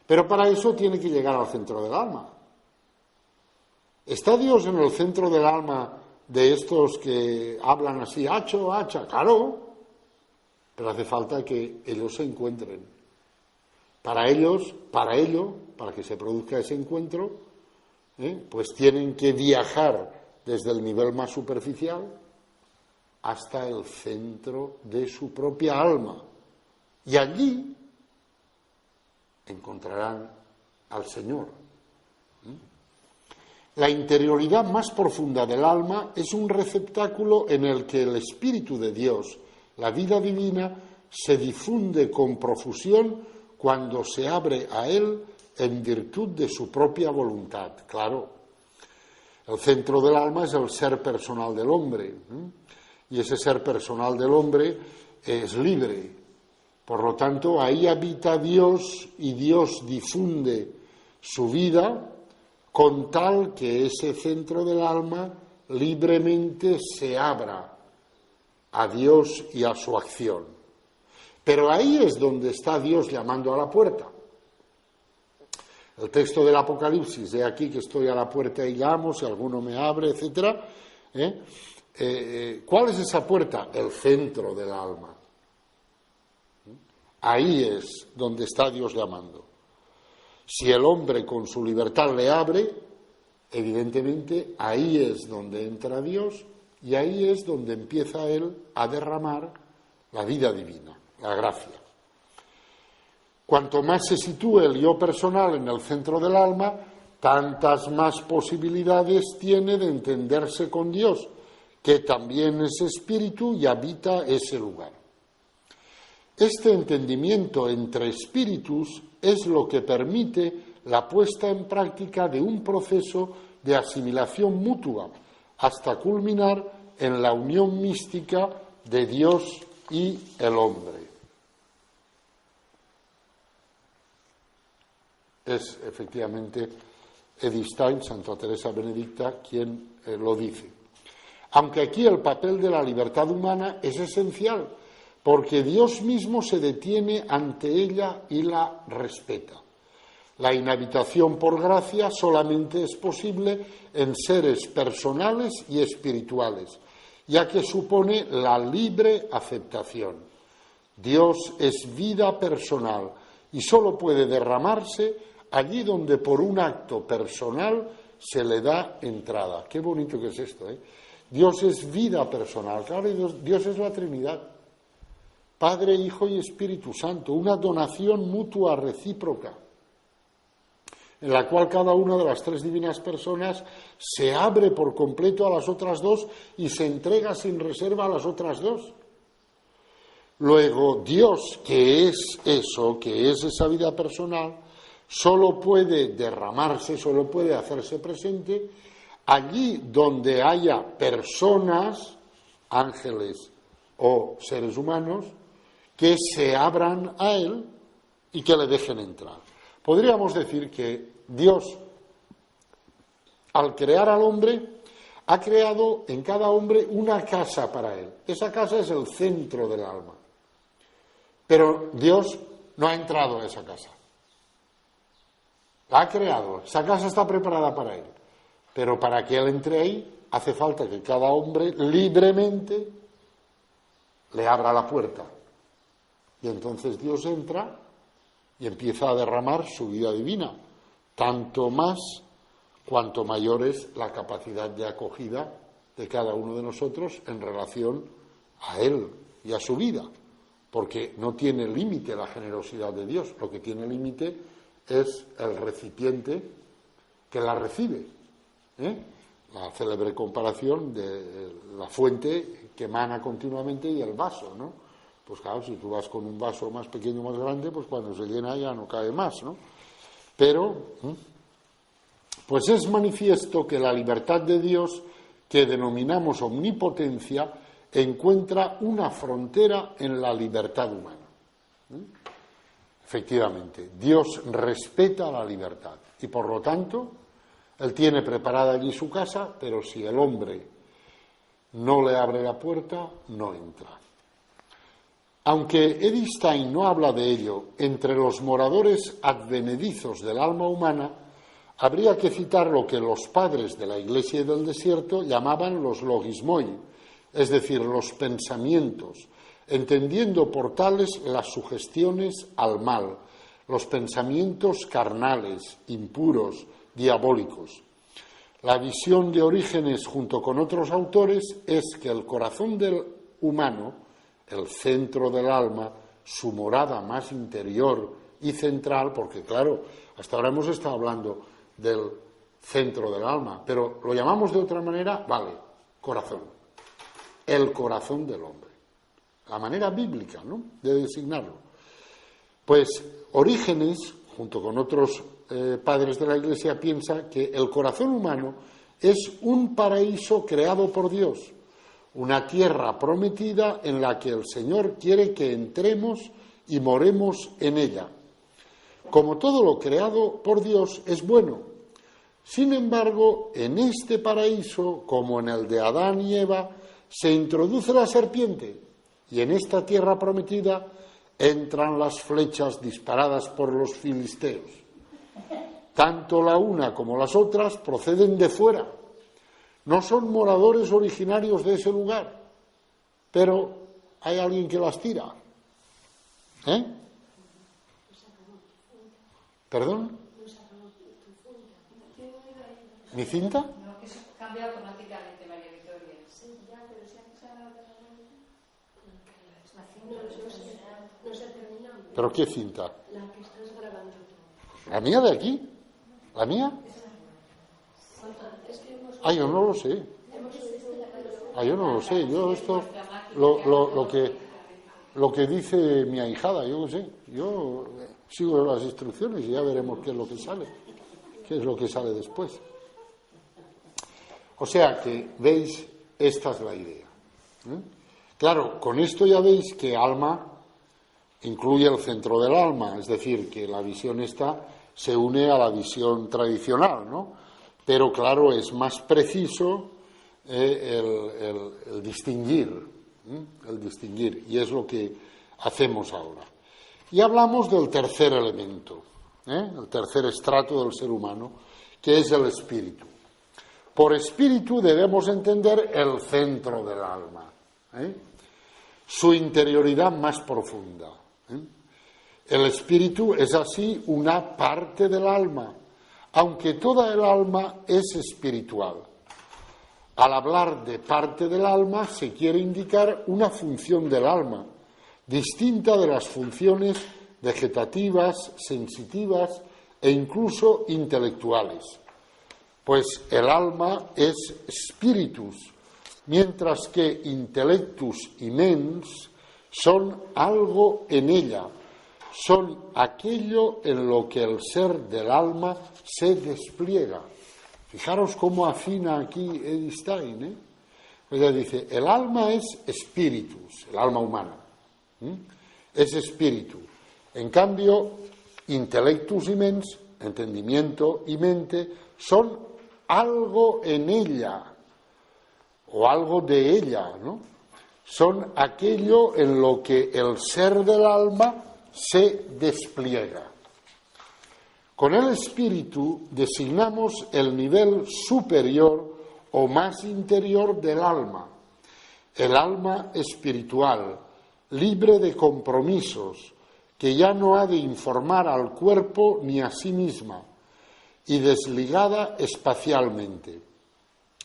Pero para eso tiene que llegar al centro del alma. ¿Está Dios en el centro del alma de estos que hablan así, hacho, hacha? Claro, pero hace falta que ellos se encuentren. Para ello, para que se produzca ese encuentro, pues tienen que viajar desde el nivel más superficial hasta el centro de su propia alma. Y allí encontrarán al Señor. La interioridad más profunda del alma es un receptáculo en el que el Espíritu de Dios, la vida divina, se difunde con profusión cuando se abre a Él en virtud de su propia voluntad. Claro, el centro del alma es el ser personal del hombre, y ese ser personal del hombre es libre. Por lo tanto, ahí habita Dios y Dios difunde su vida con tal que ese centro del alma libremente se abra a Dios y a su acción. Pero ahí es donde está Dios llamando a la puerta. El texto del Apocalipsis, de aquí que estoy a la puerta y llamo, si alguno me abre, etc. ¿Cuál es esa puerta? El centro del alma. Ahí es donde está Dios llamando. Si el hombre con su libertad le abre, evidentemente ahí es donde entra Dios y ahí es donde empieza Él a derramar la vida divina, la gracia. Cuanto más se sitúe el yo personal en el centro del alma, tantas más posibilidades tiene de entenderse con Dios, que también es espíritu y habita ese lugar. Este entendimiento entre espíritus es lo que permite la puesta en práctica de un proceso de asimilación mutua, hasta culminar en la unión mística de Dios y el hombre. Es efectivamente Edith Stein, Santa Teresa Benedicta, quien lo dice. Aunque aquí el papel de la libertad humana es esencial, porque Dios mismo se detiene ante ella y la respeta. La inhabitación por gracia solamente es posible en seres personales y espirituales, ya que supone la libre aceptación. Dios es vida personal y solo puede derramarse allí donde por un acto personal se le da entrada. Qué bonito que es esto, ¿eh? Dios es vida personal. Claro, Dios es la Trinidad. Padre, Hijo y Espíritu Santo, una donación mutua recíproca, en la cual cada una de las tres divinas personas se abre por completo a las otras dos y se entrega sin reserva a las otras dos. Luego, Dios, que es eso, que es esa vida personal, solo puede derramarse, solo puede hacerse presente allí donde haya personas, ángeles o seres humanos, que se abran a Él y que le dejen entrar. Podríamos decir que Dios, al crear al hombre, ha creado en cada hombre una casa para él. Esa casa es el centro del alma. Pero Dios no ha entrado a esa casa. La ha creado. Esa casa está preparada para él. Pero para que él entre ahí, hace falta que cada hombre libremente le abra la puerta. Y entonces Dios entra y empieza a derramar su vida divina, tanto más cuanto mayor es la capacidad de acogida de cada uno de nosotros en relación a Él y a su vida, porque no tiene límite la generosidad de Dios, lo que tiene límite es el recipiente que la recibe, La célebre comparación de la fuente que emana continuamente y el vaso, ¿no? Pues claro, si tú vas con un vaso más pequeño, más grande, pues cuando se llena ya no cae más, ¿no? Pero, pues es manifiesto que la libertad de Dios, que denominamos omnipotencia, encuentra una frontera en la libertad humana. Efectivamente, Dios respeta la libertad y por lo tanto Él tiene preparada allí su casa, pero si el hombre no le abre la puerta, no entra. Aunque Edith Stein no habla de ello, entre los moradores advenedizos del alma humana habría que citar lo que los padres de la Iglesia del Desierto llamaban los logismoi, es decir, los pensamientos, entendiendo por tales las sugestiones al mal, los pensamientos carnales, impuros, diabólicos. La visión de Orígenes, junto con otros autores, es que el corazón del humano, el centro del alma, su morada más interior y central, porque claro, hasta ahora hemos estado hablando del centro del alma, pero lo llamamos de otra manera, vale, corazón, el corazón del hombre, la manera bíblica, ¿no?, de designarlo. Pues Orígenes, junto con otros padres de la Iglesia, piensa que el corazón humano es un paraíso creado por Dios, una tierra prometida en la que el Señor quiere que entremos y moremos en ella. Como todo lo creado por Dios es bueno. Sin embargo, en este paraíso, como en el de Adán y Eva, se introduce la serpiente y en esta tierra prometida entran las flechas disparadas por los filisteos. Tanto la una como las otras proceden de fuera. No son moradores originarios de ese lugar, pero hay alguien que las tira. ¿Perdón? ¿Mi cinta? No, que eso cambia automáticamente, María Victoria. Sí, ya, pero se ha no se ha terminado. ¿Pero qué cinta? La que estás grabando. ¿La mía de aquí? ¿La mía? Es que Yo no lo sé. Yo no lo sé. Yo esto, lo que dice mi ahijada, yo no sé. Yo sigo las instrucciones y ya veremos qué es lo que sale. Qué es lo que sale después. O sea que, veis, esta es la idea. Claro, con esto ya veis que alma incluye el centro del alma, es decir, que la visión esta se une a la visión tradicional, ¿no? Pero claro, es más preciso el distinguir, y es lo que hacemos ahora. Y hablamos del tercer elemento, el tercer estrato del ser humano, que es el espíritu. Por espíritu debemos entender el centro del alma, su interioridad más profunda. El espíritu es así una parte del alma, aunque toda el alma es espiritual. Al hablar de parte del alma se quiere indicar una función del alma, distinta de las funciones vegetativas, sensitivas e incluso intelectuales. Pues el alma es spiritus, mientras que intellectus y mens son algo en ella, son aquello en lo que el ser del alma se despliega. Fijaros cómo afina aquí Edith Stein, Ella dice, el alma es spiritus, el alma humana, es espíritu. En cambio, intellectus y mens, entendimiento y mente, son algo en ella, o algo de ella, ¿no? Son aquello en lo que el ser del alma se despliega. Con el espíritu designamos el nivel superior o más interior del alma, el alma espiritual, libre de compromisos, que ya no ha de informar al cuerpo ni a sí misma, y desligada espacialmente.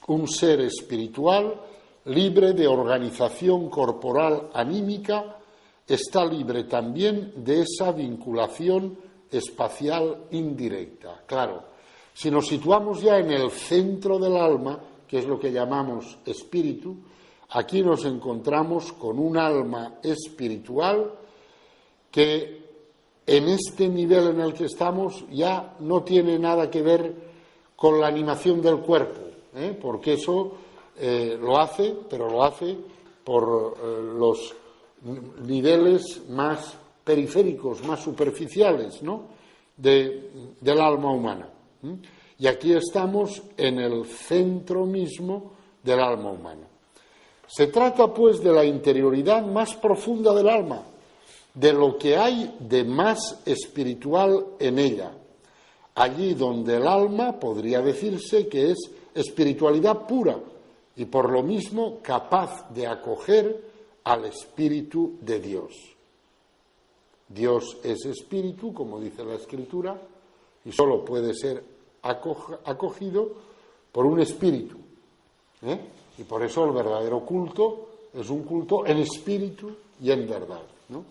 Un ser espiritual, libre de organización corporal anímica, está libre también de esa vinculación espacial indirecta. Claro, si nos situamos ya en el centro del alma, que es lo que llamamos espíritu, aquí nos encontramos con un alma espiritual que en este nivel en el que estamos ya no tiene nada que ver con la animación del cuerpo, porque eso lo hace, pero lo hace por los niveles más periféricos, más superficiales, ¿no?, del alma humana. Y aquí estamos en el centro mismo del alma humana. Se trata, pues, de la interioridad más profunda del alma, de lo que hay de más espiritual en ella, allí donde el alma podría decirse que es espiritualidad pura y por lo mismo capaz de acoger al Espíritu de Dios. Dios es espíritu, como dice la Escritura, y solo puede ser acogido por un espíritu. Y por eso el verdadero culto es un culto en espíritu y en verdad, ¿no?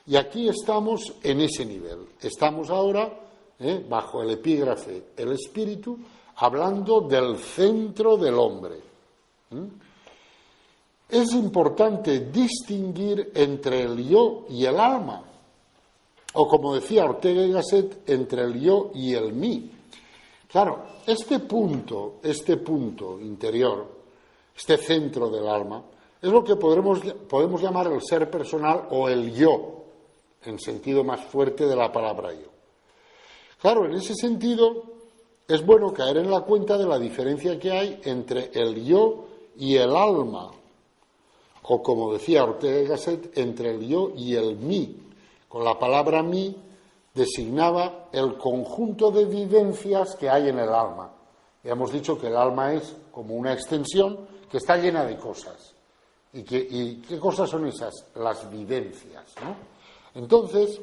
Y aquí estamos en ese nivel. Estamos ahora, bajo el epígrafe el espíritu, hablando del centro del hombre. Es importante distinguir entre el yo y el alma, o como decía Ortega y Gasset, entre el yo y el mí. Claro, este punto interior, este centro del alma, es lo que podemos llamar el ser personal o el yo, en sentido más fuerte de la palabra yo. Claro, en ese sentido es bueno caer en la cuenta de la diferencia que hay entre el yo y el alma, o como decía Ortega y Gasset, entre el yo y el mí. Con la palabra mí designaba el conjunto de vivencias que hay en el alma. Ya hemos dicho que el alma es como una extensión que está llena de cosas. ¿Y qué cosas son esas? Las vivencias, ¿no? Entonces,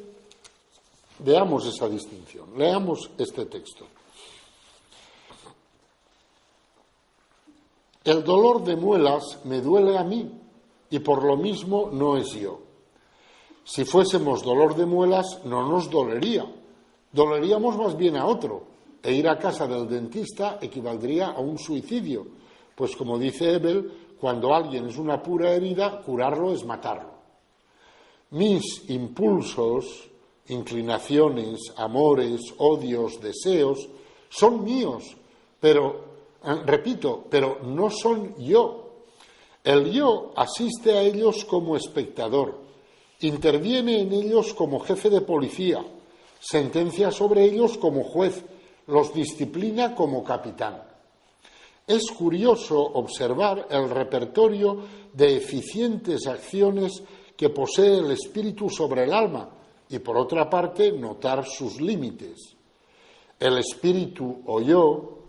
veamos esa distinción. Leamos este texto. El dolor de muelas me duele a mí y por lo mismo no es yo. Si fuésemos dolor de muelas no nos dolería, doleríamos más bien a otro, e ir a casa del dentista equivaldría a un suicidio, pues como dice Hebel, cuando alguien es una pura herida, curarlo es matarlo. Mis impulsos, inclinaciones, amores, odios, deseos, son míos, pero, repito, pero no son yo. El yo asiste a ellos como espectador, interviene en ellos como jefe de policía, sentencia sobre ellos como juez, los disciplina como capitán. Es curioso observar el repertorio de eficientes acciones que posee el espíritu sobre el alma y, por otra parte, notar sus límites. El espíritu o yo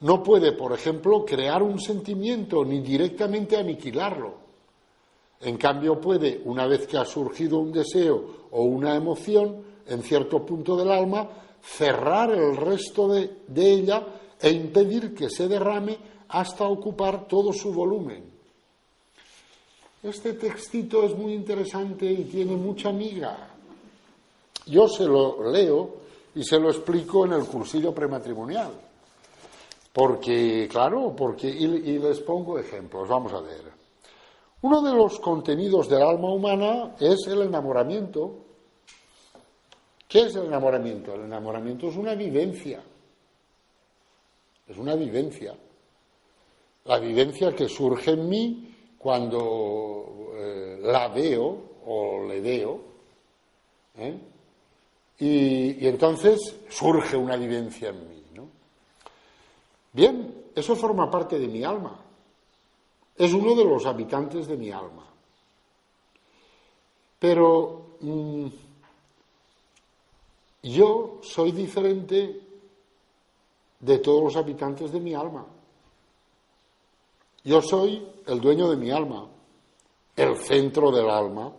no puede, por ejemplo, crear un sentimiento ni directamente aniquilarlo. En cambio, puede, una vez que ha surgido un deseo o una emoción, en cierto punto del alma, cerrar el resto de ella e impedir que se derrame hasta ocupar todo su volumen. Este textito es muy interesante y tiene mucha miga. Yo se lo leo y se lo explico en el cursillo prematrimonial. Porque, claro, y les pongo ejemplos. Vamos a ver. Uno de los contenidos del alma humana es el enamoramiento. ¿Qué es el enamoramiento? El enamoramiento es una vivencia. Es una vivencia. La vivencia que surge en mí cuando la veo o le veo, y entonces surge una vivencia en mí, ¿no? Bien, eso forma parte de mi alma. Es uno de los habitantes de mi alma. Pero yo soy diferente de todos los habitantes de mi alma. Yo soy el dueño de mi alma, el centro del alma,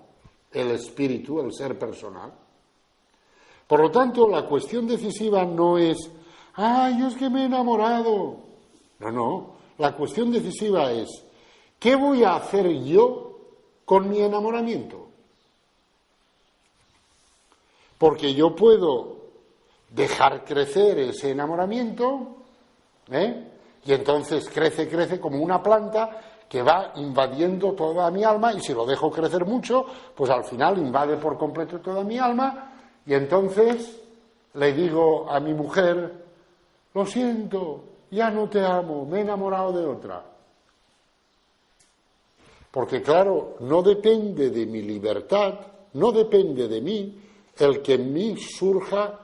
el espíritu, el ser personal. Por lo tanto, la cuestión decisiva no es, ¡ay, es que me he enamorado! No, la cuestión decisiva es, ¿qué voy a hacer yo con mi enamoramiento? Porque yo puedo dejar crecer ese enamoramiento, y entonces crece como una planta que va invadiendo toda mi alma, y si lo dejo crecer mucho, pues al final invade por completo toda mi alma, y entonces le digo a mi mujer, lo siento, ya no te amo, me he enamorado de otra. Porque claro, no depende de mi libertad, no depende de mí el que en mí surja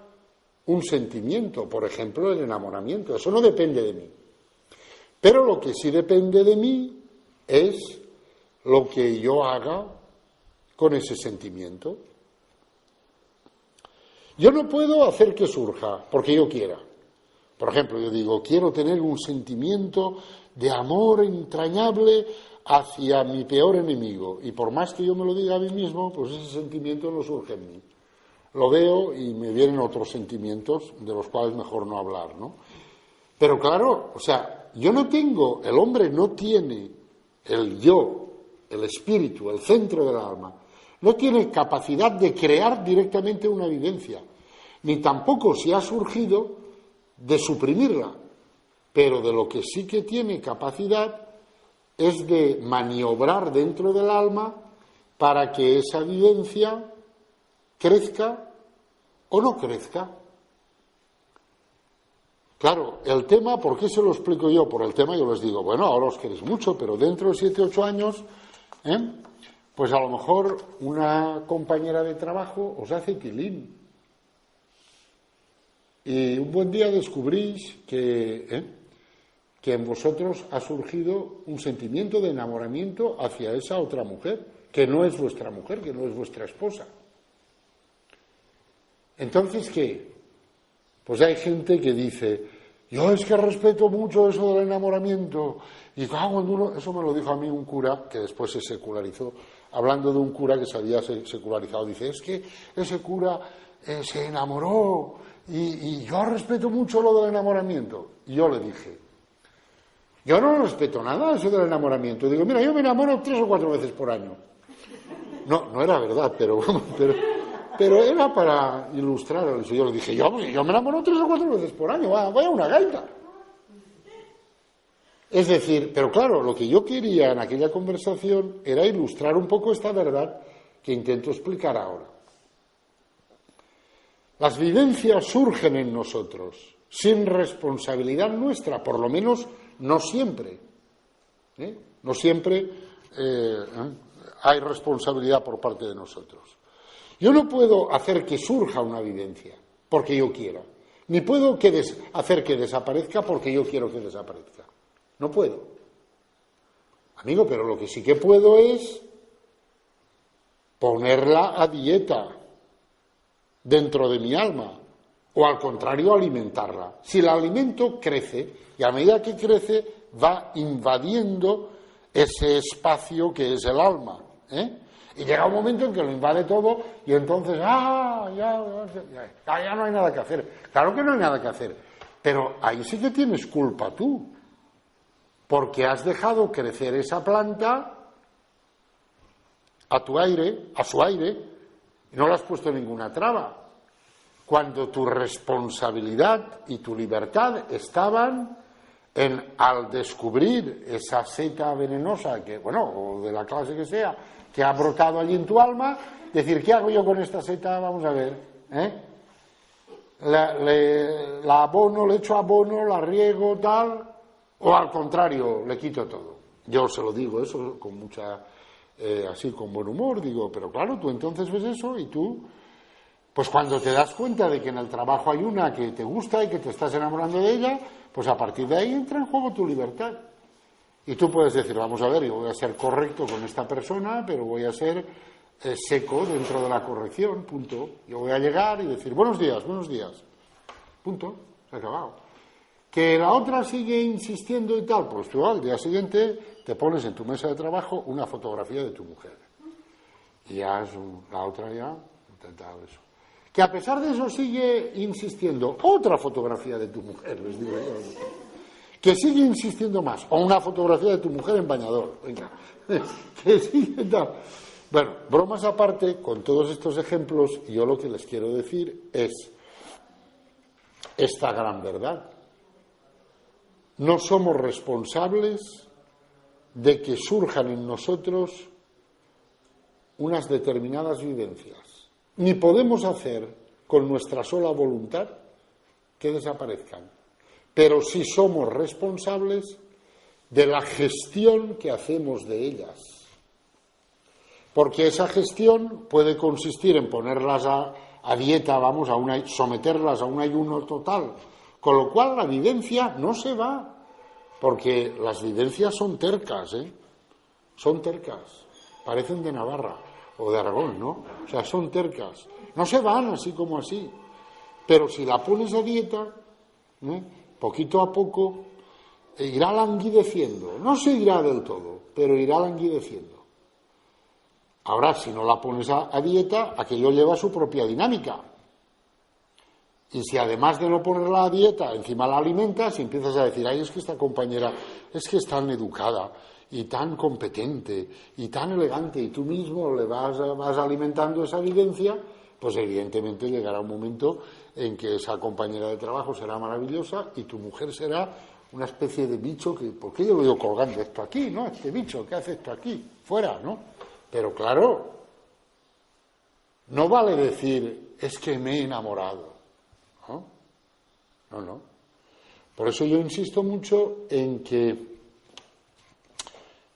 un sentimiento, por ejemplo, el enamoramiento, eso no depende de mí. Pero lo que sí depende de mí es lo que yo haga con ese sentimiento. Yo no puedo hacer que surja porque yo quiera. Por ejemplo, yo digo, quiero tener un sentimiento de amor entrañable hacia mi peor enemigo. Y por más que yo me lo diga a mí mismo, pues ese sentimiento no surge en mí. Lo veo y me vienen otros sentimientos de los cuales mejor no hablar, ¿no? Pero claro, o sea, yo no tengo, el hombre no tiene el yo, el espíritu, el centro del alma, no tiene capacidad de crear directamente una vivencia, ni tampoco, si ha surgido, de suprimirla, pero de lo que sí que tiene capacidad es de maniobrar dentro del alma para que esa vivencia crezca o no crezca. Claro, el tema, ¿por qué se lo explico yo? Por el tema yo les digo, bueno, ahora os queréis mucho, pero dentro de 7 u 8 años, pues a lo mejor una compañera de trabajo os hace tilín. Y un buen día descubrís que en vosotros ha surgido un sentimiento de enamoramiento hacia esa otra mujer, que no es vuestra mujer, que no es vuestra esposa. Entonces, ¿qué? Pues hay gente que dice, yo es que respeto mucho eso del enamoramiento, y cuando uno, eso me lo dijo a mí un cura, que después se secularizó, hablando de un cura que se había secularizado, dice, es que ese cura se enamoró, y yo respeto mucho lo del enamoramiento. Y yo le dije, yo no respeto nada eso del enamoramiento. Digo, mira, yo me enamoro 3 o 4 veces por año. No era verdad, pero era para ilustrar eso. Yo le dije, yo me enamoro 3 o 4 veces por año, vaya una gaita. Es decir, pero claro, lo que yo quería en aquella conversación era ilustrar un poco esta verdad que intento explicar ahora. Las vivencias surgen en nosotros, sin responsabilidad nuestra, por lo menos no siempre. No siempre hay responsabilidad por parte de nosotros. Yo no puedo hacer que surja una vivencia porque yo quiera, ni puedo hacer que desaparezca porque yo quiero que desaparezca. No puedo. Amigo, pero lo que sí que puedo es ponerla a dieta dentro de mi alma, o al contrario, alimentarla. Si la alimento, crece, y a medida que crece, va invadiendo ese espacio que es el alma, Y llega un momento en que lo invade todo, y entonces, ya no hay nada que hacer. Claro que no hay nada que hacer, pero ahí sí que tienes culpa tú, porque has dejado crecer esa planta a su aire, y no le has puesto ninguna traba, cuando tu responsabilidad y tu libertad estaban al descubrir esa seta venenosa, o de la clase que sea, que ha brotado allí en tu alma, decir, ¿qué hago yo con esta seta? Vamos a ver, la abono, le echo abono, la riego, tal, o al contrario, le quito todo. Yo se lo digo eso con mucha... así con buen humor, digo, pero claro, tú entonces ves eso y tú, pues cuando te das cuenta de que en el trabajo hay una que te gusta y que te estás enamorando de ella, pues a partir de ahí entra en juego tu libertad. Y tú puedes decir, vamos a ver, yo voy a ser correcto con esta persona, pero voy a ser seco dentro de la corrección, punto. Yo voy a llegar y decir, buenos días, punto, se ha acabado. Que la otra sigue insistiendo y tal, pues tú al día siguiente te pones en tu mesa de trabajo una fotografía de tu mujer. Y ya la otra ya intentado eso. Que a pesar de eso sigue insistiendo, otra fotografía de tu mujer, les digo yo, que sigue insistiendo más, o una fotografía de tu mujer en bañador, venga, que sigue tal. Bueno, bromas aparte, con todos estos ejemplos, yo lo que les quiero decir es esta gran verdad. No somos responsables de que surjan en nosotros unas determinadas vivencias. Ni podemos hacer con nuestra sola voluntad que desaparezcan. Pero sí somos responsables de la gestión que hacemos de ellas. Porque esa gestión puede consistir en ponerlas a dieta, vamos, someterlas a un ayuno total. Con lo cual la vivencia no se va, porque las vivencias son tercas, son tercas, parecen de Navarra o de Aragón, ¿no? O sea, son tercas, no se van así como así, pero si la pones a dieta, poquito a poco, irá languideciendo, no se irá del todo, pero irá languideciendo. Ahora, si no la pones a dieta, aquello lleva su propia dinámica. Y si además de no ponerla a dieta, encima la alimentas y empiezas a decir, ay, es que esta compañera es que es tan educada y tan competente y tan elegante, y tú mismo le vas alimentando esa vivencia, pues evidentemente llegará un momento en que esa compañera de trabajo será maravillosa y tu mujer será una especie de bicho que, ¿por qué yo lo veo colgando esto aquí, no? Este bicho, ¿qué hace esto aquí? Fuera, ¿no? Pero claro, no vale decir, es que me he enamorado. No. Por eso yo insisto mucho en que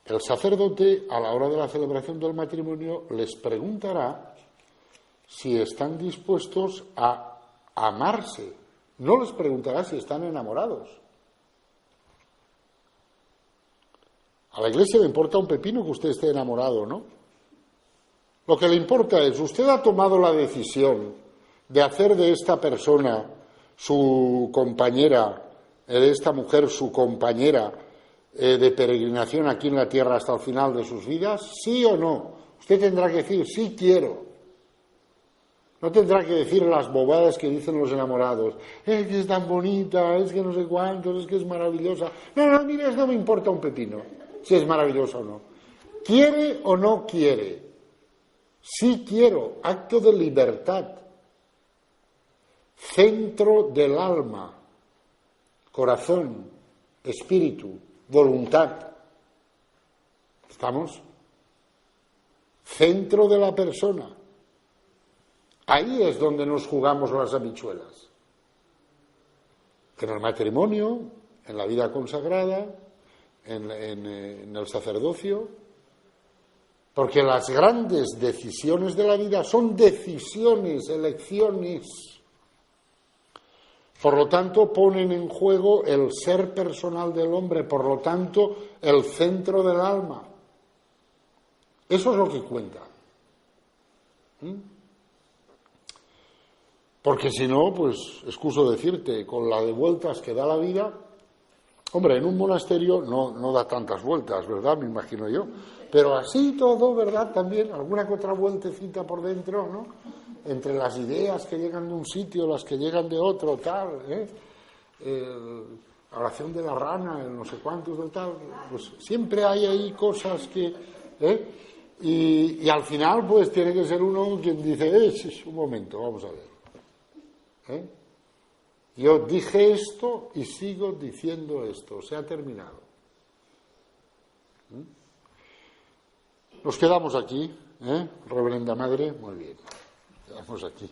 el sacerdote, a la hora de la celebración del matrimonio, les preguntará si están dispuestos a amarse. No les preguntará si están enamorados. A la Iglesia le importa un pepino que usted esté enamorado, ¿no? Lo que le importa es, usted ha tomado la decisión de hacer de esta persona su compañera, de esta mujer su compañera de peregrinación aquí en la tierra hasta el final de sus vidas, ¿sí o no? Usted tendrá que decir, sí quiero. No tendrá que decir las bobadas que dicen los enamorados. Es que es tan bonita, es que no sé cuántos, es que es maravillosa. No, mire, eso no me importa un pepino, si es maravillosa o no. ¿Quiere o no quiere? Sí quiero, acto de libertad. Centro del alma, corazón, espíritu, voluntad. ¿Estamos? Centro de la persona. Ahí es donde nos jugamos las habichuelas. En el matrimonio, en la vida consagrada, en el sacerdocio, porque las grandes decisiones de la vida son decisiones, elecciones. Por lo tanto, ponen en juego el ser personal del hombre, por lo tanto, el centro del alma. Eso es lo que cuenta. Porque si no, pues, excuso decirte, con la de vueltas que da la vida, hombre, en un monasterio no da tantas vueltas, ¿verdad? Me imagino yo. Pero así todo, ¿verdad? También, alguna que otra vueltecita por dentro, ¿no? Entre las ideas que llegan de un sitio, las que llegan de otro, tal, la oración de la rana, el no sé cuántos del tal, pues siempre hay ahí cosas que... Y al final, pues, tiene que ser uno quien dice, un momento, vamos a ver. Yo dije esto y sigo diciendo esto, se ha terminado. Nos quedamos aquí, Reverenda Madre, muy bien, quedamos aquí.